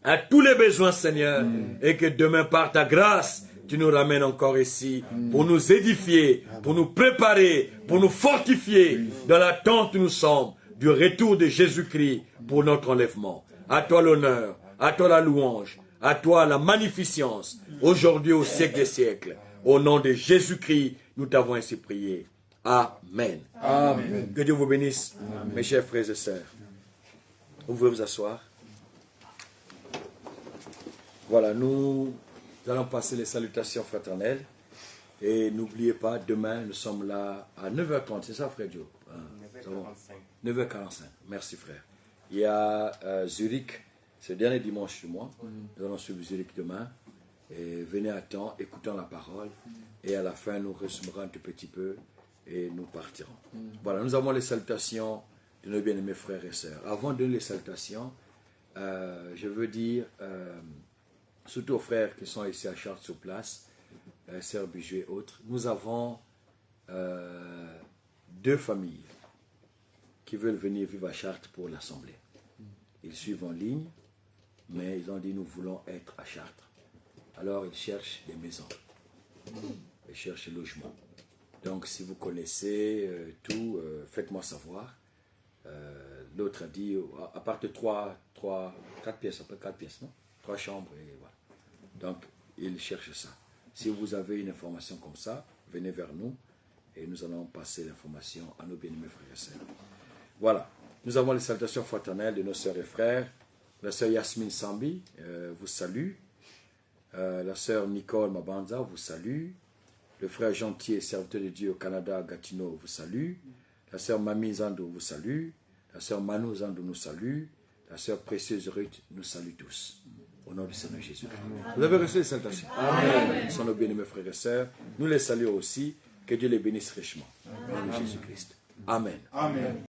à tous les besoins, Seigneur. Et que demain, par ta grâce, tu nous ramènes encore ici pour nous édifier, pour nous préparer, pour nous fortifier dans l'attente où nous sommes du retour de Jésus-Christ pour notre enlèvement. À toi l'honneur, à toi la louange, à toi la magnificence, aujourd'hui au siècle des siècles. Au nom de Jésus-Christ, nous t'avons ainsi prié. Amen. Amen. Que Dieu vous bénisse, mes chers frères et sœurs. Vous pouvez vous asseoir. Voilà, nous allons passer les salutations fraternelles. Et n'oubliez pas, demain, nous sommes là à 9h30. C'est ça, frère Joe? 9h45. Merci, frère. Il y a Zurich, c'est le dernier dimanche du mois. Nous allons suivre Zurich demain. Et venez à temps, écoutons la parole. Et à la fin, nous resumerons un tout petit peu et nous partirons. Voilà, nous avons les salutations de nos bien-aimés frères et sœurs. Avant de donner les salutations, je veux dire, surtout aux frères qui sont ici à Chartres sur place, sœur Bijou et autres, nous avons 2 familles qui veulent venir vivre à Chartres pour l'assemblée. Ils suivent en ligne, mais ils ont dit nous voulons être à Chartres. Alors ils cherchent des maisons, ils cherchent des logements. Donc si vous connaissez tout, faites-moi savoir. L'autre a dit, à part de 4 pièces, après 4 pièces, non? 3 chambres, et voilà. Donc ils cherchent ça. Si vous avez une information comme ça, venez vers nous et nous allons passer l'information à nos bien-aimés frères et sœurs. Voilà, nous avons les salutations fraternelles de nos sœurs et frères. La sœur Yasmine Sambi vous salue. La sœur Nicole Mabanza vous salue. Le frère Gentil, serviteur de Dieu au Canada, à Gatineau, vous salue. La sœur Mami Zando vous salue. La sœur Manu Zando nous salue. La sœur Précieuse Ruth nous salue tous. Au nom du Seigneur Jésus-Christ. Vous avez reçu les salutations. Amen. Nous sommes nos bien-aimés frères et sœurs. Nous les saluons aussi. Que Dieu les bénisse richement. Au nom de Jésus-Christ. Amen. Amen.